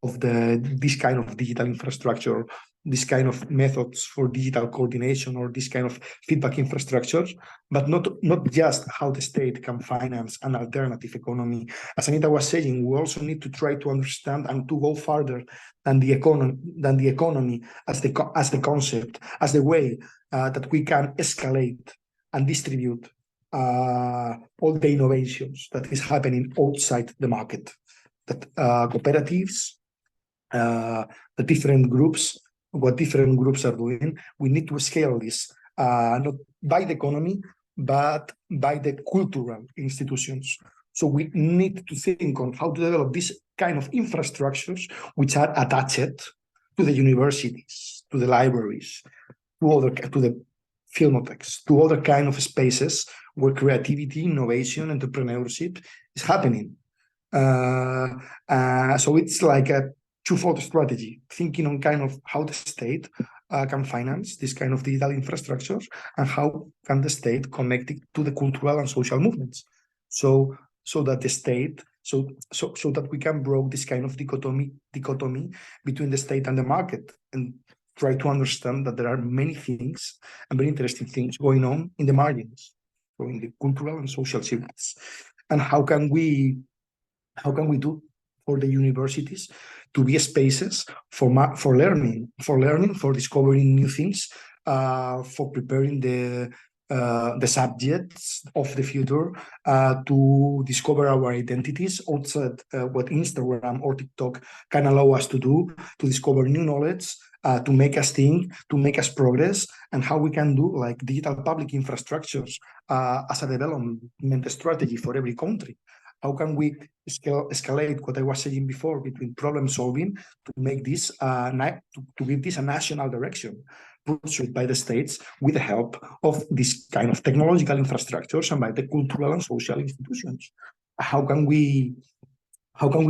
S5: of this kind of digital infrastructure, this kind of methods for digital coordination or this kind of feedback infrastructures, but not just how the state can finance an alternative economy. As Anita was saying, we also need to try to understand and to go farther than the economy as the concept, as the way that we can escalate and distribute all the innovations that is happening outside the market. That cooperatives, the different groups, what different groups are doing, we need to scale this, not by the economy, but by the cultural institutions. So we need to think on how to develop this kind of infrastructures which are attached to the universities, to the libraries, to the filmotheques, to other kind of spaces where creativity, innovation, entrepreneurship is happening. So it's like a twofold strategy, thinking on kind of how the state can finance this kind of digital infrastructures and how can the state connect it to the cultural and social movements. So that the state, so that we can break this kind of dichotomy between the state and the market and try to understand that there are many things and very interesting things going on in the margins, so in the cultural and social circuits. And how can we do for the universities to be spaces for learning, for discovering new things, for preparing the subjects of the future, to discover our identities outside what Instagram or TikTok can allow us to do, to discover new knowledge, to make us think, to make us progress, and how we can do like digital public infrastructures as a development strategy for every country. How can we escalate what I was saying before between problem solving to make this to give this a national direction pursued by the states with the help of this kind of technological infrastructures and by the cultural and social institutions? How can we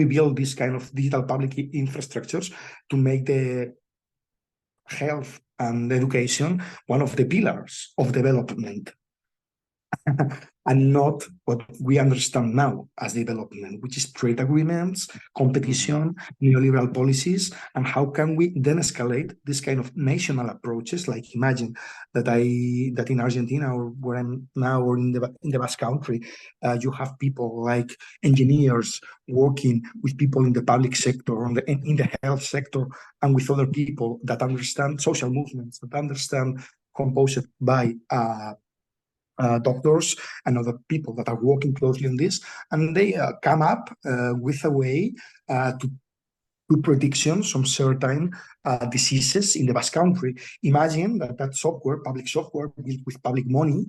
S5: build this kind of digital public infrastructures to make the health and education one of the pillars of development? And not what we understand now as development, which is trade agreements, competition, neoliberal policies, and how can we then escalate this kind of national approaches? Like imagine that in Argentina or where I'm now or in the Basque Country, you have people like engineers working with people in the public sector, in the health sector, and with other people that understand social movements, that understand composed by doctors and other people that are working closely on this, and they come up with a way to do predictions on certain diseases in the Basque Country. Imagine that software, public software built with public money,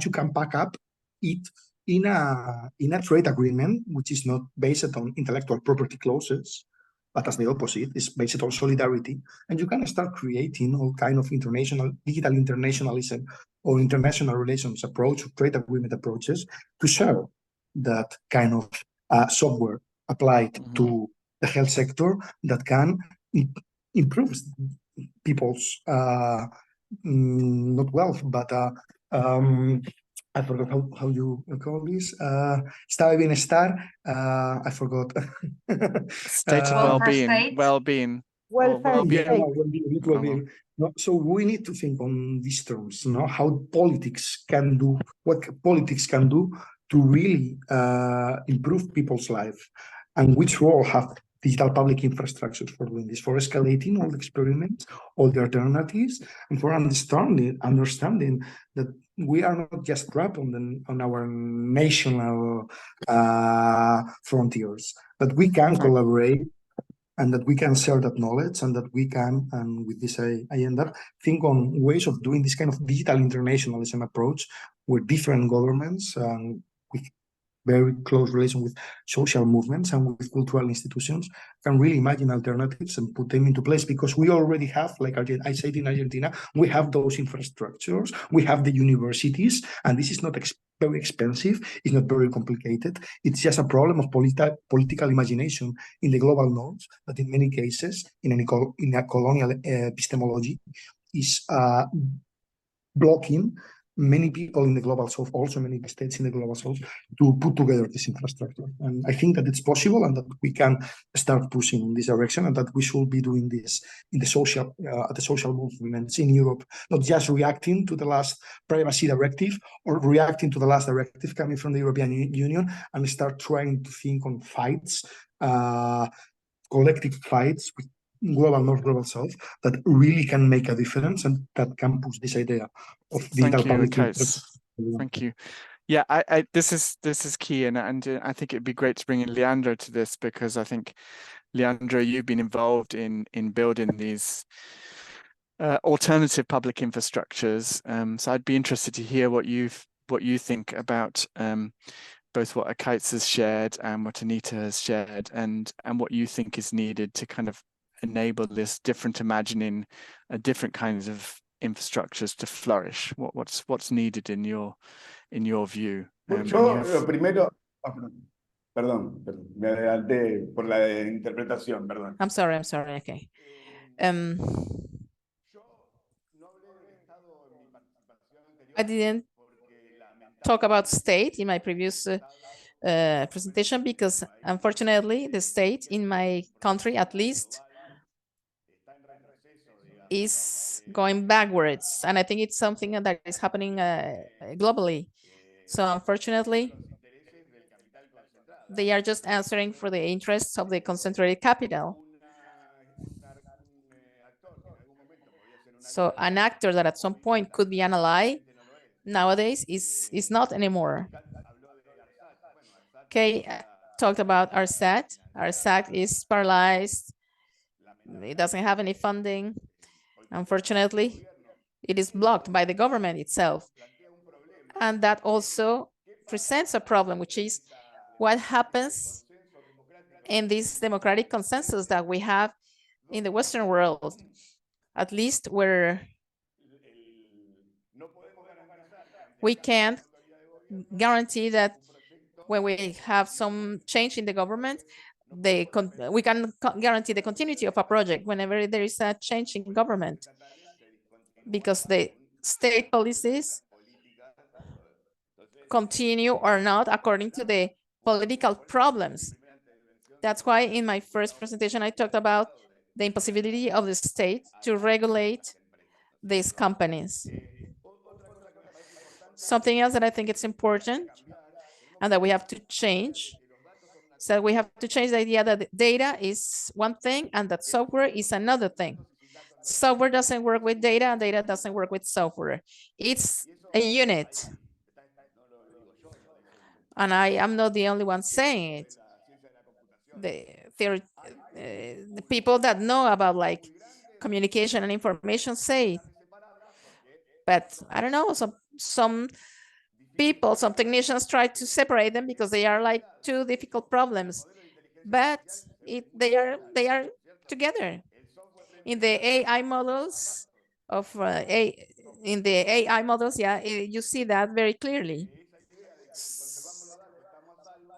S5: you can pack up it in a trade agreement, which is not based on intellectual property clauses, but as the opposite, is based on solidarity. And you can start creating all kind of digital internationalism or international relations approach, or trade agreement approaches to share that kind of software applied to the health sector that can improve people's, not wealth, but I forgot how you call this. Estado de bienestar. I forgot.
S1: State of well-being.
S5: Well-being. No, so we need to think on these terms, how politics can do, what politics can do to really improve people's life, and which role have digital public infrastructures for doing this, for escalating all the experiments, all the alternatives, and for understanding that we are not just trapped on our national frontiers, that we can collaborate, and that we can share that knowledge, and that we can, and with this I end up, think on ways of doing this kind of digital internationalism approach, where different governments with very close relation with social movements and with cultural institutions can really imagine alternatives and put them into place, because we already have, like I said, in Argentina, we have those infrastructures, we have the universities, and this is not very expensive, it's not very complicated, it's just a problem of political imagination in the global north that in many cases, in a colonial epistemology, is blocking many people in the global south, also many states in the global south, to put together this infrastructure. And I think that it's possible, and that we can start pushing in this direction, and that we should be doing this in the social movements in Europe, not just reacting to the last privacy directive or reacting to the last directive coming from the European Union, and start trying to think on fights, collective fights with global north, global south, that really can make a difference, and that can push this idea of digital public.
S1: Thank you. Yeah, this is key, and I think it'd be great to bring in Leandro to this, because I think, Leandro, you've been involved in building these alternative public infrastructures. So I'd be interested to hear what you think about both what Ekaitz has shared and what Anita has shared, and what you think is needed to kind of enable this different imagining, different kinds of infrastructures to flourish. What's needed in your view?
S7: Lo primero, perdón, me adelanté por la interpretación, perdón.
S8: I'm sorry, okay. I didn't talk about state in my previous presentation, because unfortunately the state in my country, at least, is going backwards, and I think it's something that is happening globally. So unfortunately, they are just answering for the interests of the concentrated capital. So an actor that at some point could be an ally, nowadays is not anymore. Okay, talked about our SAT. Our SAT is paralyzed. It doesn't have any funding. Unfortunately, it is blocked by the government itself. And that also presents a problem, which is what happens in this democratic consensus that we have in the Western world, at least where we can't guarantee that when we have some change in the government, we can guarantee the continuity of a project whenever there is a change in government, because the state policies continue or not according to the political problems. That's why in my first presentation, I talked about the impossibility of the state to regulate these companies. Something else that I think it's important and that we have to change, so we have to change the idea that data is one thing and that software is another thing. Software doesn't work with data, and data doesn't work with software. It's a unit. And I am not the only one saying it. The people that know about like communication and information say it. But I don't know, some people, some technicians try to separate them because they are like two difficult problems, but they are together. In the AI models yeah, you see that very clearly.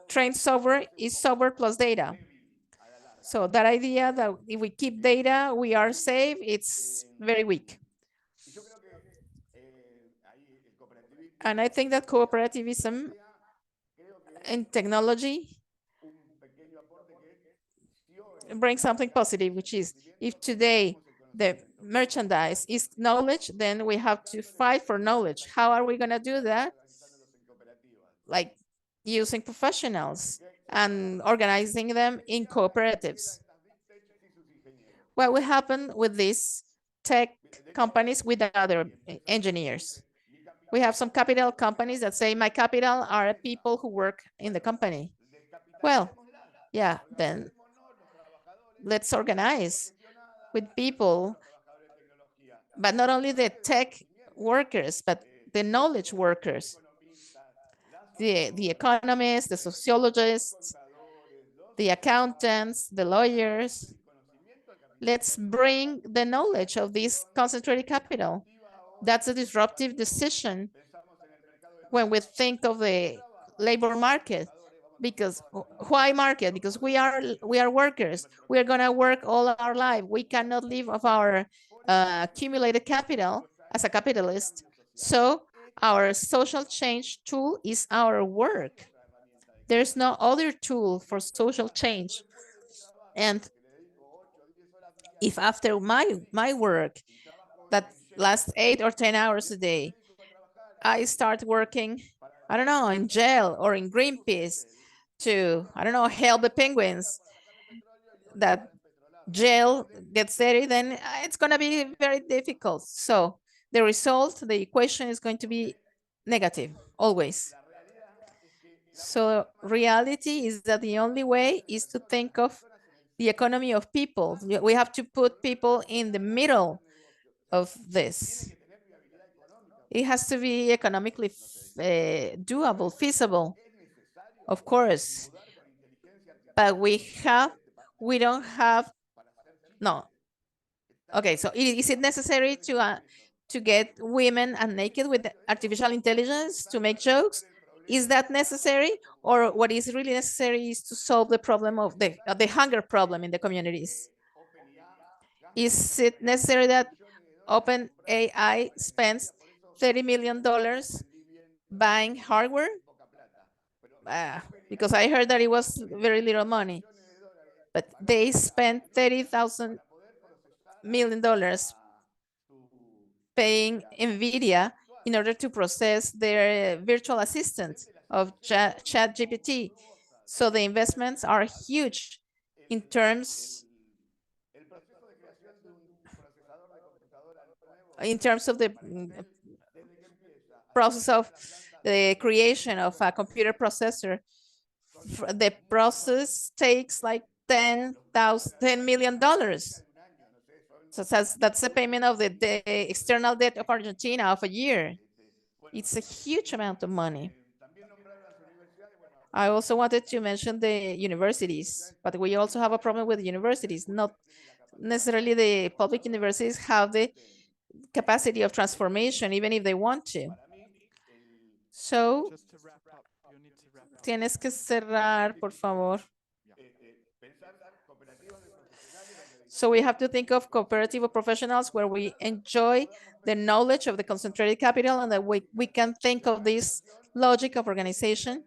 S8: Trained software is software plus data. So that idea that if we keep data, we are safe, it's very weak. And I think that cooperativism and technology brings something positive, which is if today the merchandise is knowledge, then we have to fight for knowledge. How are we going to do that? Like using professionals and organizing them in cooperatives. What will happen with these tech companies with other engineers? We have some capital companies that say my capital are people who work in the company. Well, yeah, then let's organize with people, but not only the tech workers, but the knowledge workers, the economists, the sociologists, the accountants, the lawyers. Let's bring the knowledge of this concentrated capital. That's a disruptive decision when we think of the labor market. Because why market? Because we are workers. We are gonna work all our life. We cannot live of our accumulated capital as a capitalist. So our social change tool is our work. There's no other tool for social change. And if after my work that lasts 8 or 10 hours a day, I start working, I don't know, in jail or in Greenpeace to, I don't know, help the penguins, that jail gets dirty, then it's going to be very difficult. So the result, the equation is going to be negative, always. So reality is that the only way is to think of the economy of people. We have to put people in the middle of this. It has to be economically doable, feasible, of course. But we don't have, no. Okay, so is it necessary to get women and naked with artificial intelligence to make jokes? Is that necessary? Or what is really necessary is to solve the problem of the hunger problem in the communities? Is it necessary that OpenAI spends $30 million buying hardware? Because I heard that it was very little money, but they spent $30,000 million paying NVIDIA in order to process their virtual assistant of ChatGPT. So the investments are huge in terms of the process of the creation of a computer processor. The process takes like $10 million. So that's the payment of the external debt of Argentina of a year. It's a huge amount of money. I also wanted to mention the universities, but we also have a problem with universities. Not necessarily the public universities have the capacity of transformation, even if they want to. So,
S1: just to wrap up, you'll need to wrap up.
S8: Tienes que cerrar, por favor. So we have to think of cooperative of professionals where we enjoy the knowledge of the concentrated capital, and that we can think of this logic of organization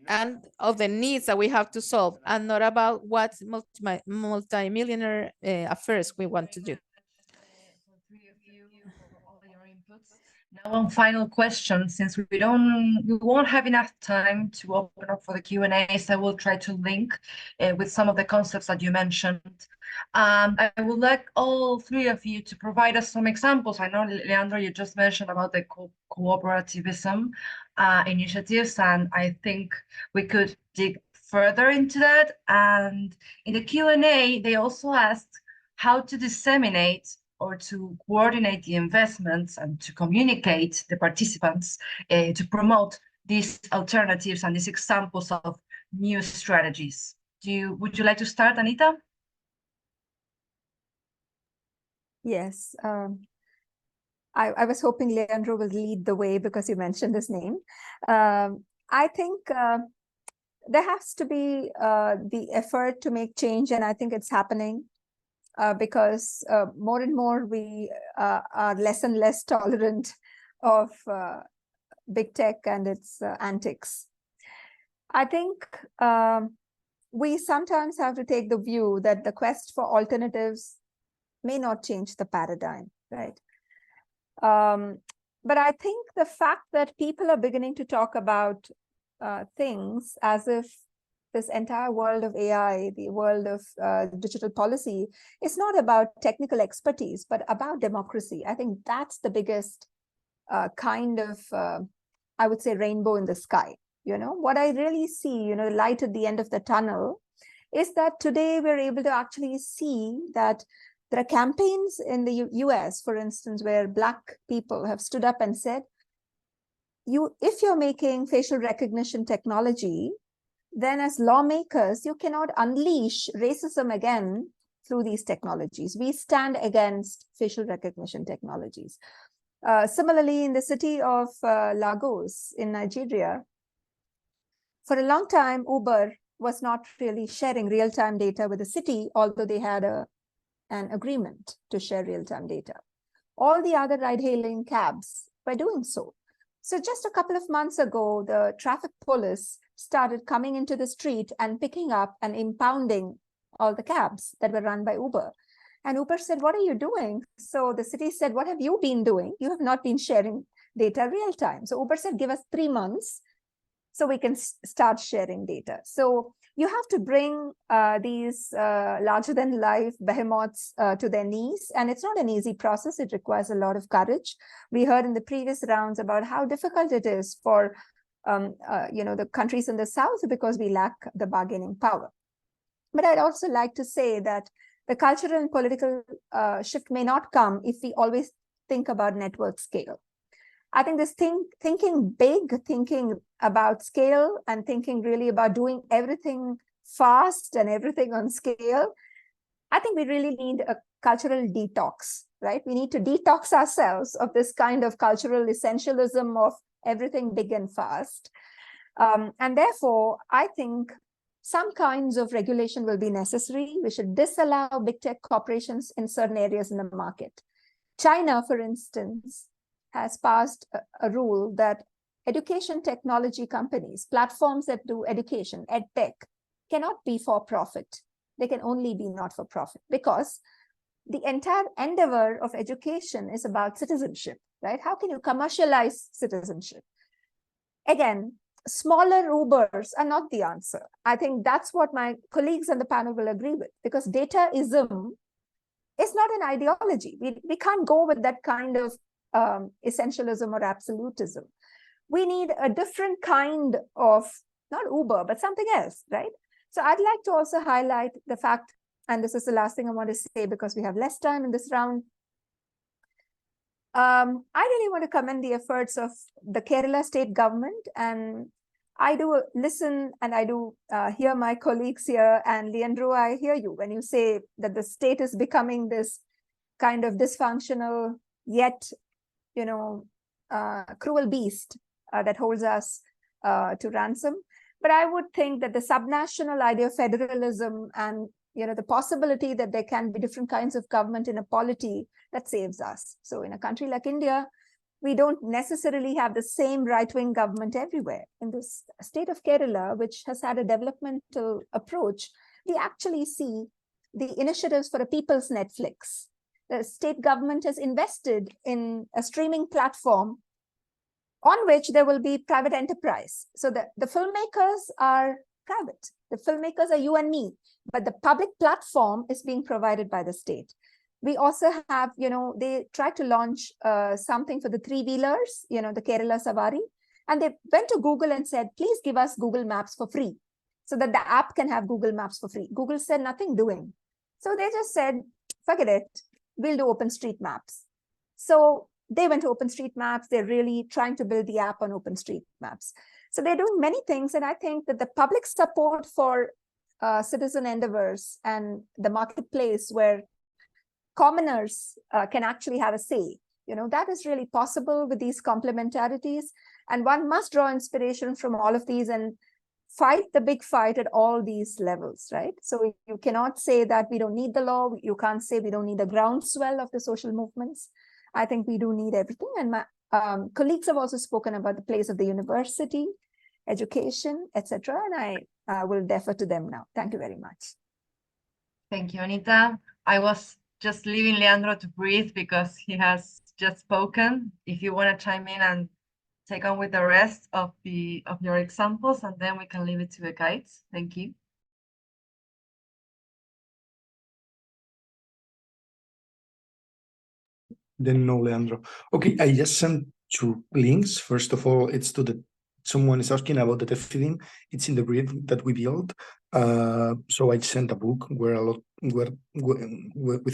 S8: and of the needs that we have to solve, and not about what multi-millionaire affairs we want to do.
S2: Now, one final question, since we won't have enough time to open up for the Q&As, I will try to link with some of the concepts that you mentioned. I would like all three of you to provide us some examples. I know, Leandro, you just mentioned about the cooperativism initiatives, and I think we could dig further into that. And in the Q&A, they also asked how to disseminate or to coordinate the investments and to communicate the participants to promote these alternatives and these examples of new strategies. Would you like to start, Anita?
S4: Yes. I was hoping Leandro will lead the way because you mentioned his name. I think there has to be the effort to make change, and I think it's happening. Because more and more we are less and less tolerant of big tech and its antics. I think we sometimes have to take the view that the quest for alternatives may not change the paradigm, right? But I think the fact that people are beginning to talk about things as if this entire world of AI, the world of digital policy, is not about technical expertise, but about democracy. I think that's the biggest kind of, I would say, rainbow in the sky. You know, what I really see, you know, light at the end of the tunnel is that today we're able to actually see that there are campaigns in the US, for instance, where Black people have stood up and said, if you're making facial recognition technology, then as lawmakers, you cannot unleash racism again through these technologies. We stand against facial recognition technologies. Similarly, in the city of Lagos in Nigeria, for a long time, Uber was not really sharing real-time data with the city, although they had an agreement to share real-time data. All the other ride-hailing cabs were doing so. So just a couple of months ago, the traffic police started coming into the street and picking up and impounding all the cabs that were run by Uber. And Uber said, what are you doing? So the city said, what have you been doing? You have not been sharing data real time. So Uber said, give us 3 months so we can start sharing data. So you have to bring these larger than life behemoths to their knees. And it's not an easy process. It requires a lot of courage. We heard in the previous rounds about how difficult it is for the countries in the South because we lack the bargaining power. But I'd also like to say that the cultural and political shift may not come if we always think about network scale. I think this thinking big, thinking about scale and thinking really about doing everything fast and everything on scale, I think we really need a cultural detox, right? We need to detox ourselves of this kind of cultural essentialism of everything big and fast. And therefore, I think some kinds of regulation will be necessary. We should disallow big tech corporations in certain areas in the market. China, for instance, has passed a rule that education technology companies, platforms that do education, edtech, cannot be for profit. They can only be not for profit because the entire endeavor of education is about citizenship, right? How can you commercialize citizenship? Again, smaller Ubers are not the answer. I think that's what my colleagues on the panel will agree with, because dataism is not an ideology. We can't go with that kind of essentialism or absolutism. We need a different kind of, not Uber, but something else, right? So I'd like to also highlight the fact, and this is the last thing I want to say because we have less time in this round. I really want to commend the efforts of the Kerala state government, and I do listen and I do hear my colleagues here, and Leandro, I hear you when you say that the state is becoming this kind of dysfunctional yet, cruel beast that holds us to ransom. But I would think that the subnational idea of federalism and the possibility that there can be different kinds of government in a polity that saves us. So in a country like India, we don't necessarily have the same right-wing government everywhere. In this state of Kerala, which has had a developmental approach, we actually see the initiatives for a people's Netflix. The state government has invested in a streaming platform on which there will be private enterprise. So the filmmakers are private. The filmmakers are you and me, but the public platform is being provided by the state. We also have, they tried to launch something for the three-wheelers, the Kerala Savari, and they went to Google and said, please give us Google Maps for free so that the app can have Google Maps for free. Google said nothing doing. So they just said, forget it, we'll do OpenStreetMaps. So they went to OpenStreetMaps. They're really trying to build the app on OpenStreetMaps. So they're doing many things. And I think that the public support for citizen endeavors and the marketplace where commoners can actually have a say, that is really possible with these complementarities. And one must draw inspiration from all of these and fight the big fight at all these levels, right? So you cannot say that we don't need the law. You can't say we don't need the groundswell of the social movements. I think we do need everything. And my colleagues have also spoken about the place of the university, education, etc. And I will defer to them now. Thank you very much.
S2: Thank you, Anita. I was just leaving Leandro to breathe because he has just spoken. If you want to chime in and take on with the rest of your examples, and then we can leave it to Ekaitz. Thank you.
S5: Then no, Leandro. Okay, I just sent 2 links. First of all, it's to someone is asking about the feeding. It's in the grid that we built. So I sent a book with a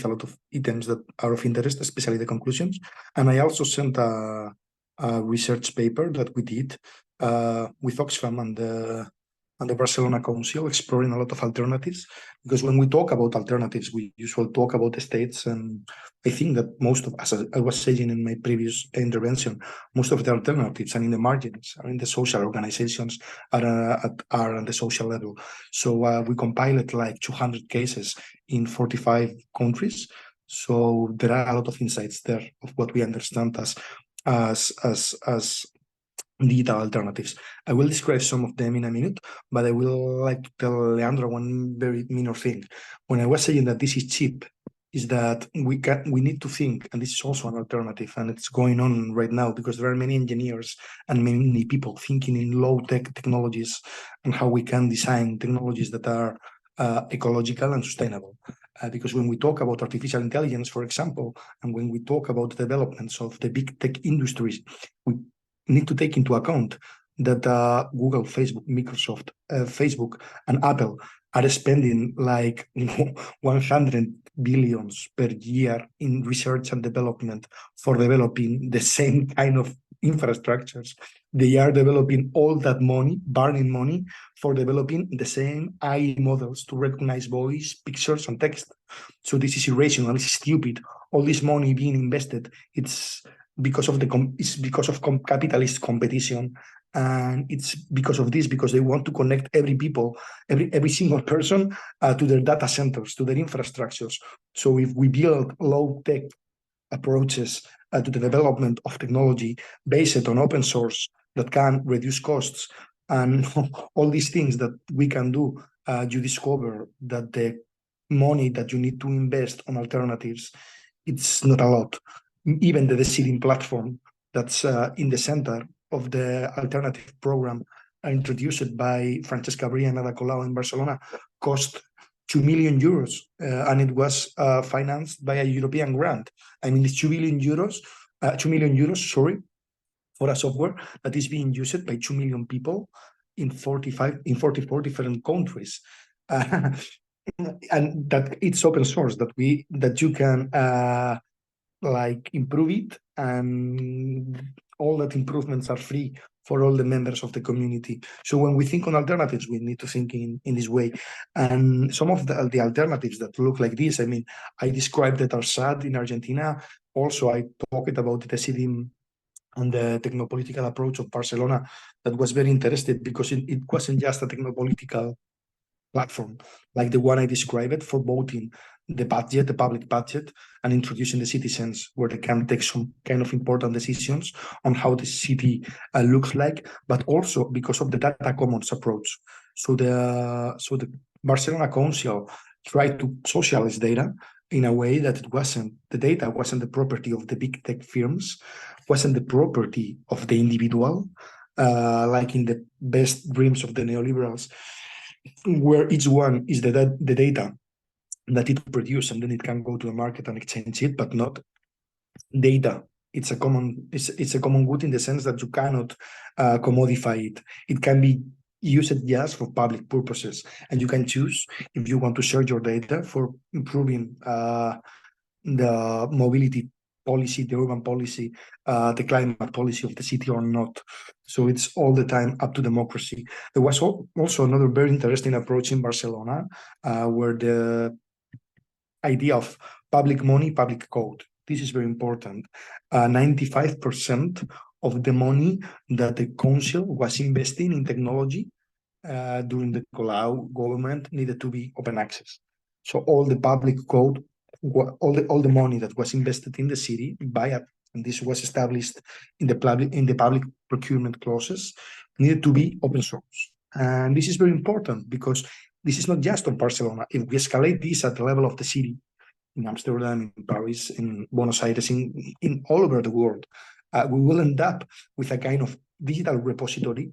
S5: lot of items that are of interest, especially the conclusions. And I also sent a research paper that we did with Oxfam and the Barcelona Council, exploring a lot of alternatives. Because when we talk about alternatives, we usually talk about the states, and I think that most of, as I was saying in my previous intervention, most of the alternatives are in the margins, are in the social organizations, are on the social level. So we compiled like 200 cases in 45 countries. So there are a lot of insights there of what we understand as digital alternatives. I will describe some of them in a minute, but I will like to tell Leandro one very minor thing. When I was saying that this is cheap, is that we need to think, and this is also an alternative, and it's going on right now because there are many engineers and many people thinking in low-tech technologies and how we can design technologies that are ecological and sustainable. Because when we talk about artificial intelligence, for example, and when we talk about the developments of the big tech industries, we need to take into account that Google, Facebook, Microsoft, Facebook, and Apple are spending like 100 billions per year in research and development for developing the same kind of infrastructures. They are developing all that money, burning money, for developing the same AI models to recognize voice, pictures, and text. So this is irrational, it's stupid. All this money being invested, it's because of capitalist competition, and it's because of this, because they want to connect every single person to their data centers, to their infrastructures. So if we build low-tech approaches to the development of technology based on open source that can reduce costs and all these things that we can do, you discover that the money that you need to invest on alternatives, it's not a lot. Even the decision platform that's in the center of the alternative program introduced by Francesca Bria and Ada Colau in Barcelona cost 2 million euros, and it was financed by a European grant. I mean, it's 2 million euros, for a software that is being used by 2 million people in 44 different countries. And that it's open source, that you can like improve it, and all that improvements are free for all the members of the community. So when we think on alternatives, we need to think in this way. And some of the alternatives that look like this, I mean, I described the TARSAT in Argentina. Also, I talked about the decision and the technopolitical approach of Barcelona that was very interested, because it wasn't just a technopolitical platform like the one I described for voting the public budget, and introducing the citizens where they can take some kind of important decisions on how the city looks like, but also because of the data commons approach. So the Barcelona Council tried to socialize data in a way that the data wasn't the property of the big tech firms, wasn't the property of the individual, like in the best dreams of the neoliberals, where each one is the data that it produces, and then it can go to the market and exchange it, but not data. It's a common good in the sense that you cannot commodify it. It can be used just for public purposes, and you can choose if you want to share your data for improving the mobility policy, the urban policy, the climate policy of the city or not. So it's all the time up to democracy. There was also another very interesting approach in Barcelona, where the idea of public money, public code. This is very important. 95% of the money that the council was investing in technology during the Colau government needed to be open access. So all the public code, all the money that was invested in the city and this was established in the public procurement clauses, needed to be open source. And this is very important because this is not just on Barcelona. If we escalate this at the level of the city, in Amsterdam, in Paris, in Buenos Aires, in all over the world, we will end up with a kind of digital repository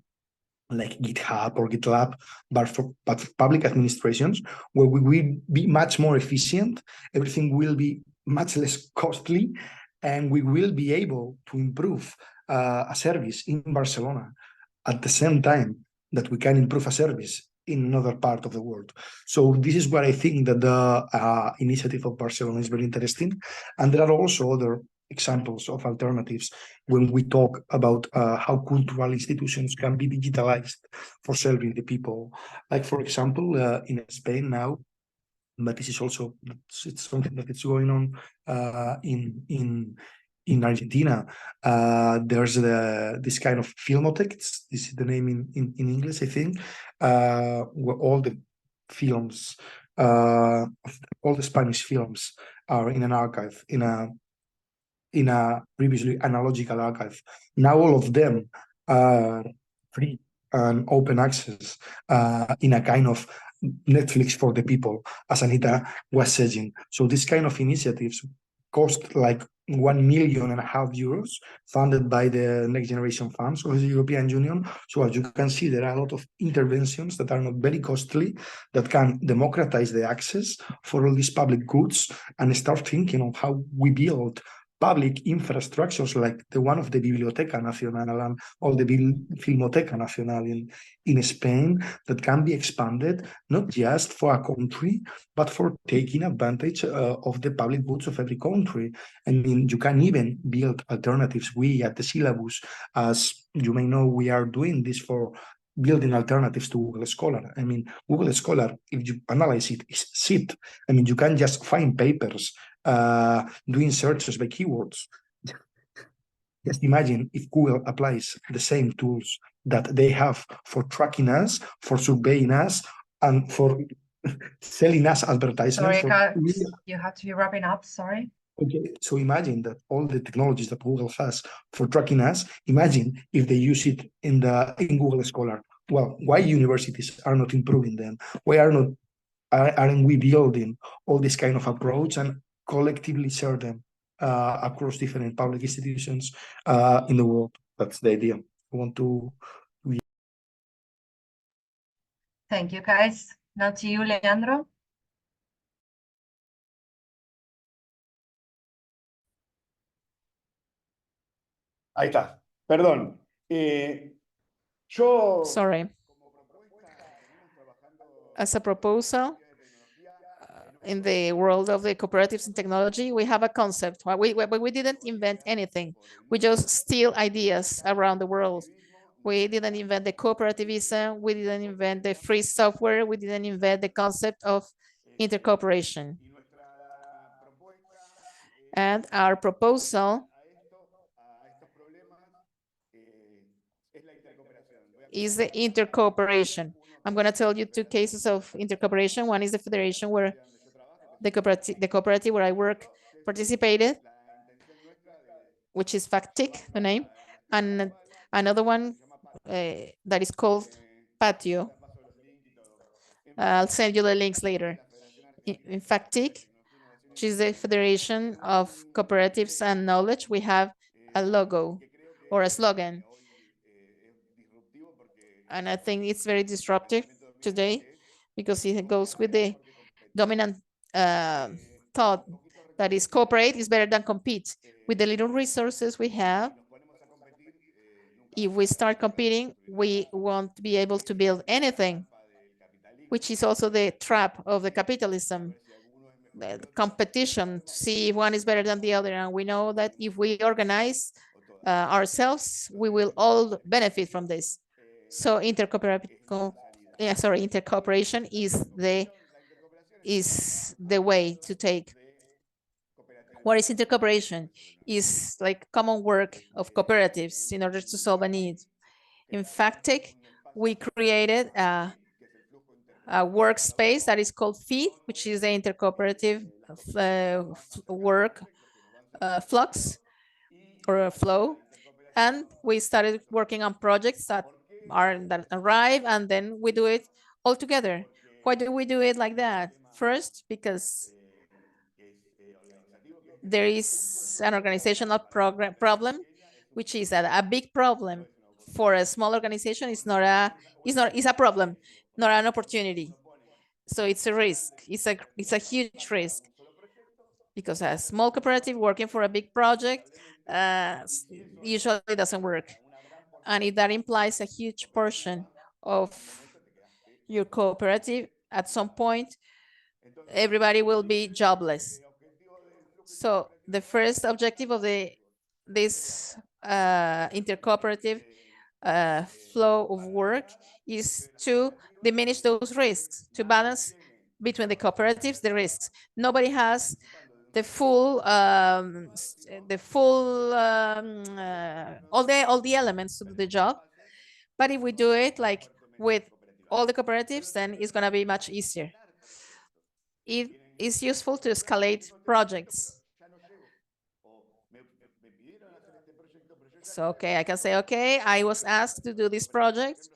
S5: like GitHub or GitLab, but for public administrations, where we will be much more efficient, everything will be much less costly, and we will be able to improve a service in Barcelona at the same time that we can improve a service in another part of the world. So this is where I think that the initiative of Barcelona is very interesting. And there are also other examples of alternatives when we talk about how cultural institutions can be digitalized for serving the people. Like, for example, in Spain now, but this is also it's something that is going on in Argentina. There's this kind of filmotheque. This is the name in English, I think, where all the films, all the Spanish films are in an archive, in a previously analogical archive. Now all of them are free and open access in a kind of Netflix for the people, as Anita was saying. So this kind of initiatives cost like €1.5 million, funded by the Next Generation Funds of the European Union. So as you can see, there are a lot of interventions that are not very costly, that can democratize the access for all these public goods, and start thinking of how we build public infrastructures like the one of the Biblioteca Nacional and all the Filmoteca Nacional in Spain, that can be expanded not just for a country, but for taking advantage of the public goods of every country. I mean, you can even build alternatives. We at the syllabus, as you may know, we are doing this for building alternatives to Google Scholar. I mean, Google Scholar, if you analyze it, is shit. I mean, you can just find papers doing searches by keywords. Just imagine if Google applies the same tools that they have for tracking us, for surveying us, and for selling us advertisements.
S2: Sorry, you have to be wrapping up, sorry.
S5: Okay, so imagine that all the technologies that Google has for tracking us, imagine if they use it in Google Scholar. Well, why universities are not improving them? Why aren't we building all this kind of approach and collectively share them across different public institutions in the world? That's the idea. I want to.
S2: Thank you, guys. Now to you, Leandro.
S7: Ahí está. Perdón. Yo.
S8: Sorry. As a proposal, in the world of the cooperatives and technology, we have a concept. We didn't invent anything. We just steal ideas around the world. We didn't invent the cooperativism. We didn't invent the free software. We didn't invent the concept of intercooperation. And our proposal is the intercooperation. I'm going to tell you two cases of intercooperation. One is the federation where the cooperative where I work participated, which is FACTIC, the name, and another one that is called Patio. I'll send you the links later. In FACTIC, which is the Federation of Cooperatives and Knowledge, we have a logo or a slogan. And I think it's very disruptive today because it goes with the dominant thought that is cooperate is better than compete. With the little resources we have, if we start competing, we won't be able to build anything, which is also the trap of the capitalism, the competition to see if one is better than the other. And we know that if we organize ourselves, we will all benefit from this. So intercooperation is the way to take. What is intercooperation? Is like common work of cooperatives in order to solve a need. In FACTIC, we created a workspace that is called FEED, which is the intercooperative work flux or flow. And we started working on projects that arrive, and then we do it all together. Why do we do it like that? First, because there is an organizational problem, which is a big problem for a small organization is it's a problem, not an opportunity. So it's a risk. It's a huge risk, because a small cooperative working for a big project usually doesn't work, and if that implies a huge portion of your cooperative, at some point everybody will be jobless. So the first objective of this intercooperative flow of work is to diminish those risks, to balance between the cooperatives the risks. Nobody has the full all the elements to do the job, but if we do it like with all the cooperatives, then it's going to be much easier. It is useful to escalate projects. So, okay, I can say, okay, I was asked to do this project,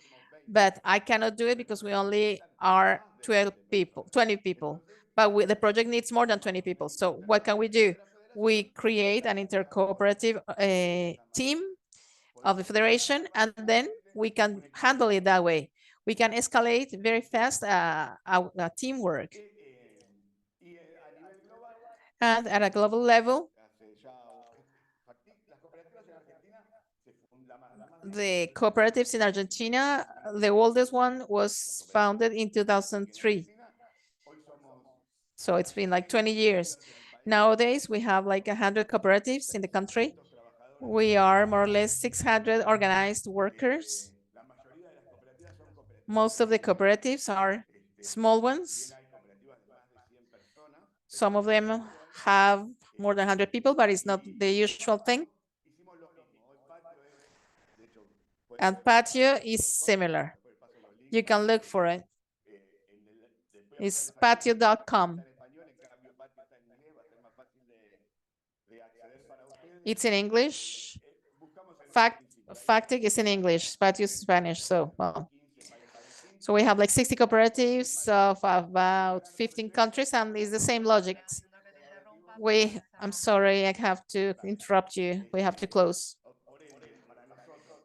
S8: but I cannot do it because we only are 20 people, but the project needs more than 20 people. So what can we do? We create an intercooperative team of the federation, and then we can handle it that way. We can escalate very fast a teamwork. And at a global level, the cooperatives in Argentina, the oldest one was founded in 2003. So it's been like 20 years. Nowadays, we have like 100 cooperatives in the country. We are more or less 600 organized workers. Most of the cooperatives are small ones. Some of them have more than 100 people, but it's not the usual thing. And Patio is similar. You can look for it. It's patio.com. It's in English. Factic is in English, Patio is Spanish. So, well. So we have like 60 cooperatives of about 15 countries, and it's the same logic. I'm sorry, I have to interrupt you. We have to close.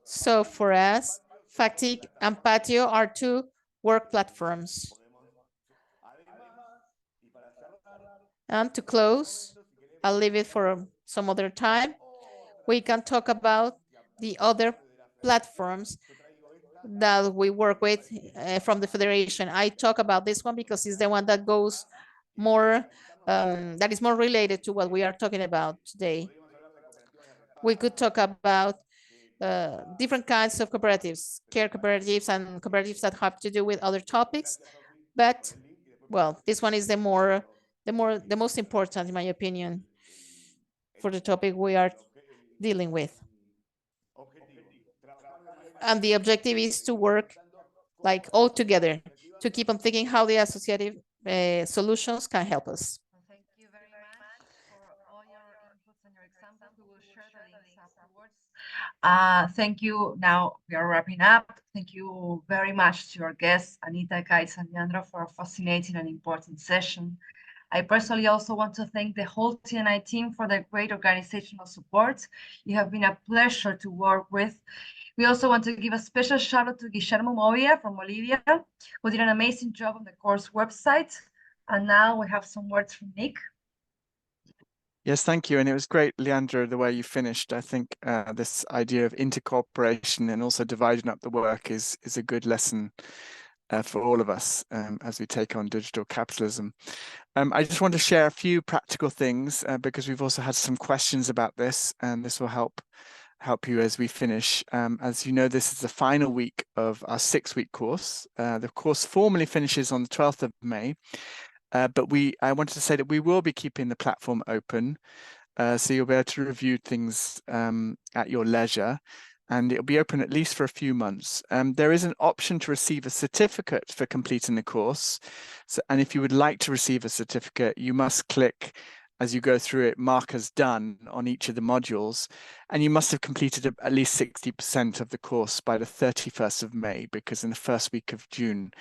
S8: So for us, Factic and Patio are two work platforms. And to close, I'll leave it for some other time. We can talk about the other platforms that we work with from the Federation. I talk about this one because it's the one that goes more, that is more related to what we are talking about today. We could talk about different kinds of cooperatives, care cooperatives and cooperatives that have to do with other topics. But, well, this one is the most important, in my opinion, for the topic we are dealing with. And the objective is to work like all together, to keep on thinking how the associative solutions can help us.
S2: Thank you very much for all your inputs and your examples. We will share the links afterwards. Thank you. Now we are wrapping up. Thank you very much to our guests, Anita, Ekaitz, and Leandro, for a fascinating and important session. I personally also want to thank the whole TNI team for the great organizational support. You have been a pleasure to work with. We also want to give a special shout out to Guillermo Movia from Bolivia, who did an amazing job on the course website. And now we have some words from Nick.
S1: Yes, thank you. And it was great, Leandro, the way you finished. I think this idea of intercooperation and also dividing up the work is a good lesson for all of us as we take on digital capitalism. I just want to share a few practical things because we've also had some questions about this, and this will help you as we finish. As you know, this is the final week of our 6-week course. The course formally finishes on the 12th of May, but I wanted to say that we will be keeping the platform open, so you'll be able to review things at your leisure, and it'll be open at least for a few months. There is an option to receive a certificate for completing the course. And if you would like to receive a certificate, you must click as you go through it, markers done on each of the modules, and you must have completed at least 60% of the course by the 31st of May, because in the first week of June,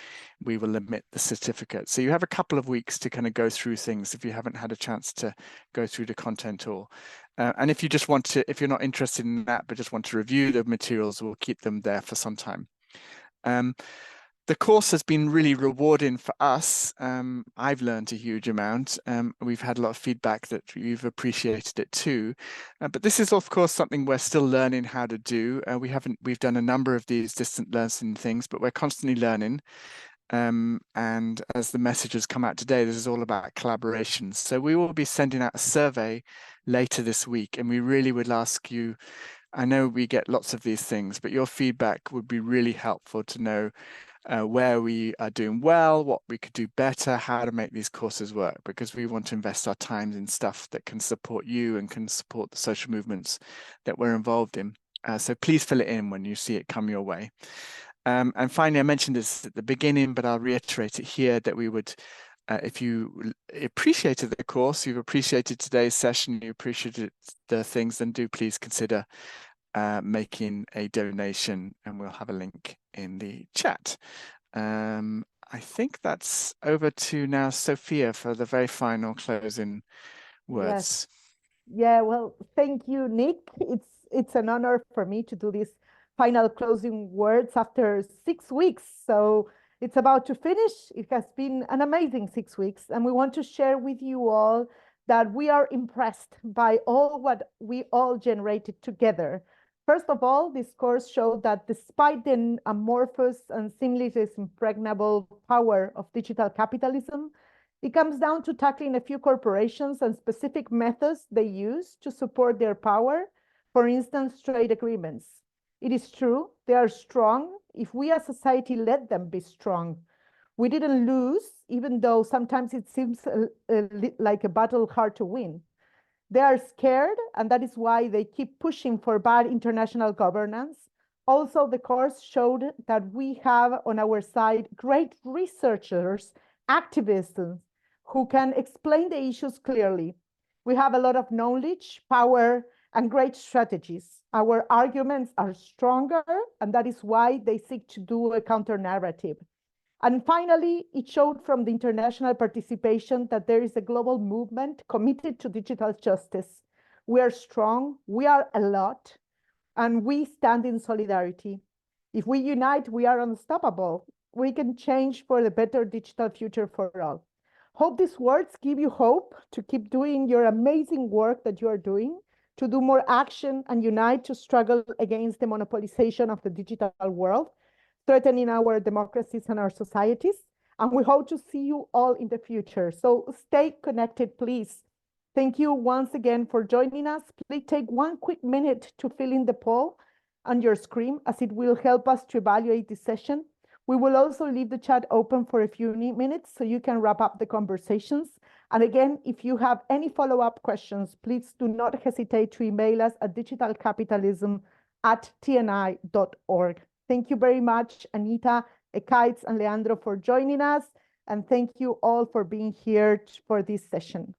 S1: we will admit the certificate. So you have a couple of weeks to kind of go through things if you haven't had a chance to go through the content all. And if you just want to, if you're not interested in that, but just want to review the materials, we'll keep them there for some time. The course has been really rewarding for us. I've learned a huge amount. We've had a lot of feedback that you've appreciated it too. But this is, of course, something we're still learning how to do. We've done a number of these distant learning things, but we're constantly learning. And as the message has come out today, this is all about collaboration. So we will be sending out a survey later this week, and we really would ask you, I know we get lots of these things, but your feedback would be really helpful to know where we are doing well, what we could do better, how to make these courses work, because we want to invest our time in stuff that can support you and can support the social movements that we're involved in. So please fill it in when you see it come your way. And finally, I mentioned this at the beginning, but I'll reiterate it here, that we would, if you appreciated the course, you've appreciated today's session, you appreciated the things, then do please consider making a donation, and we'll have a link in the chat. I think that's over to now Sofia for the very final closing words.
S6: Yes. Yeah, well, thank you, Nick. It's an honor for me to do these final closing words after 6 weeks. So it's about to finish. It has been an amazing 6 weeks, and we want to share with you all that we are impressed by all what we all generated together. First of all, this course showed that despite the amorphous and seemingly impregnable power of digital capitalism, it comes down to tackling a few corporations and specific methods they use to support their power, for instance, trade agreements. It is true, they are strong if we as society let them be strong. We didn't lose, even though sometimes it seems like a battle hard to win. They are scared, and that is why they keep pushing for bad international governance. Also, the course showed that we have on our side great researchers, activists, who can explain the issues clearly. We have a lot of knowledge, power, and great strategies. Our arguments are stronger, and that is why they seek to do a counter-narrative. And finally, it showed from the international participation that there is a global movement committed to digital justice. We are strong, we are a lot, and we stand in solidarity. If we unite, we are unstoppable. We can change for the better digital future for all. Hope these words give you hope to keep doing your amazing work that you are doing, to do more action and unite to struggle against the monopolization of the digital world, threatening our democracies and our societies. And we hope to see you all in the future. So stay connected, please. Thank you once again for joining us. Please take 1 quick minute to fill in the poll on your screen, as it will help us to evaluate this session. We will also leave the chat open for a few minutes so you can wrap up the conversations. And again, if you have any follow-up questions, please do not hesitate to email us at digitalcapitalism@tni.org. Thank you very much, Anita, Ekaitz, and Leandro for joining us. And thank you all for being here for this session.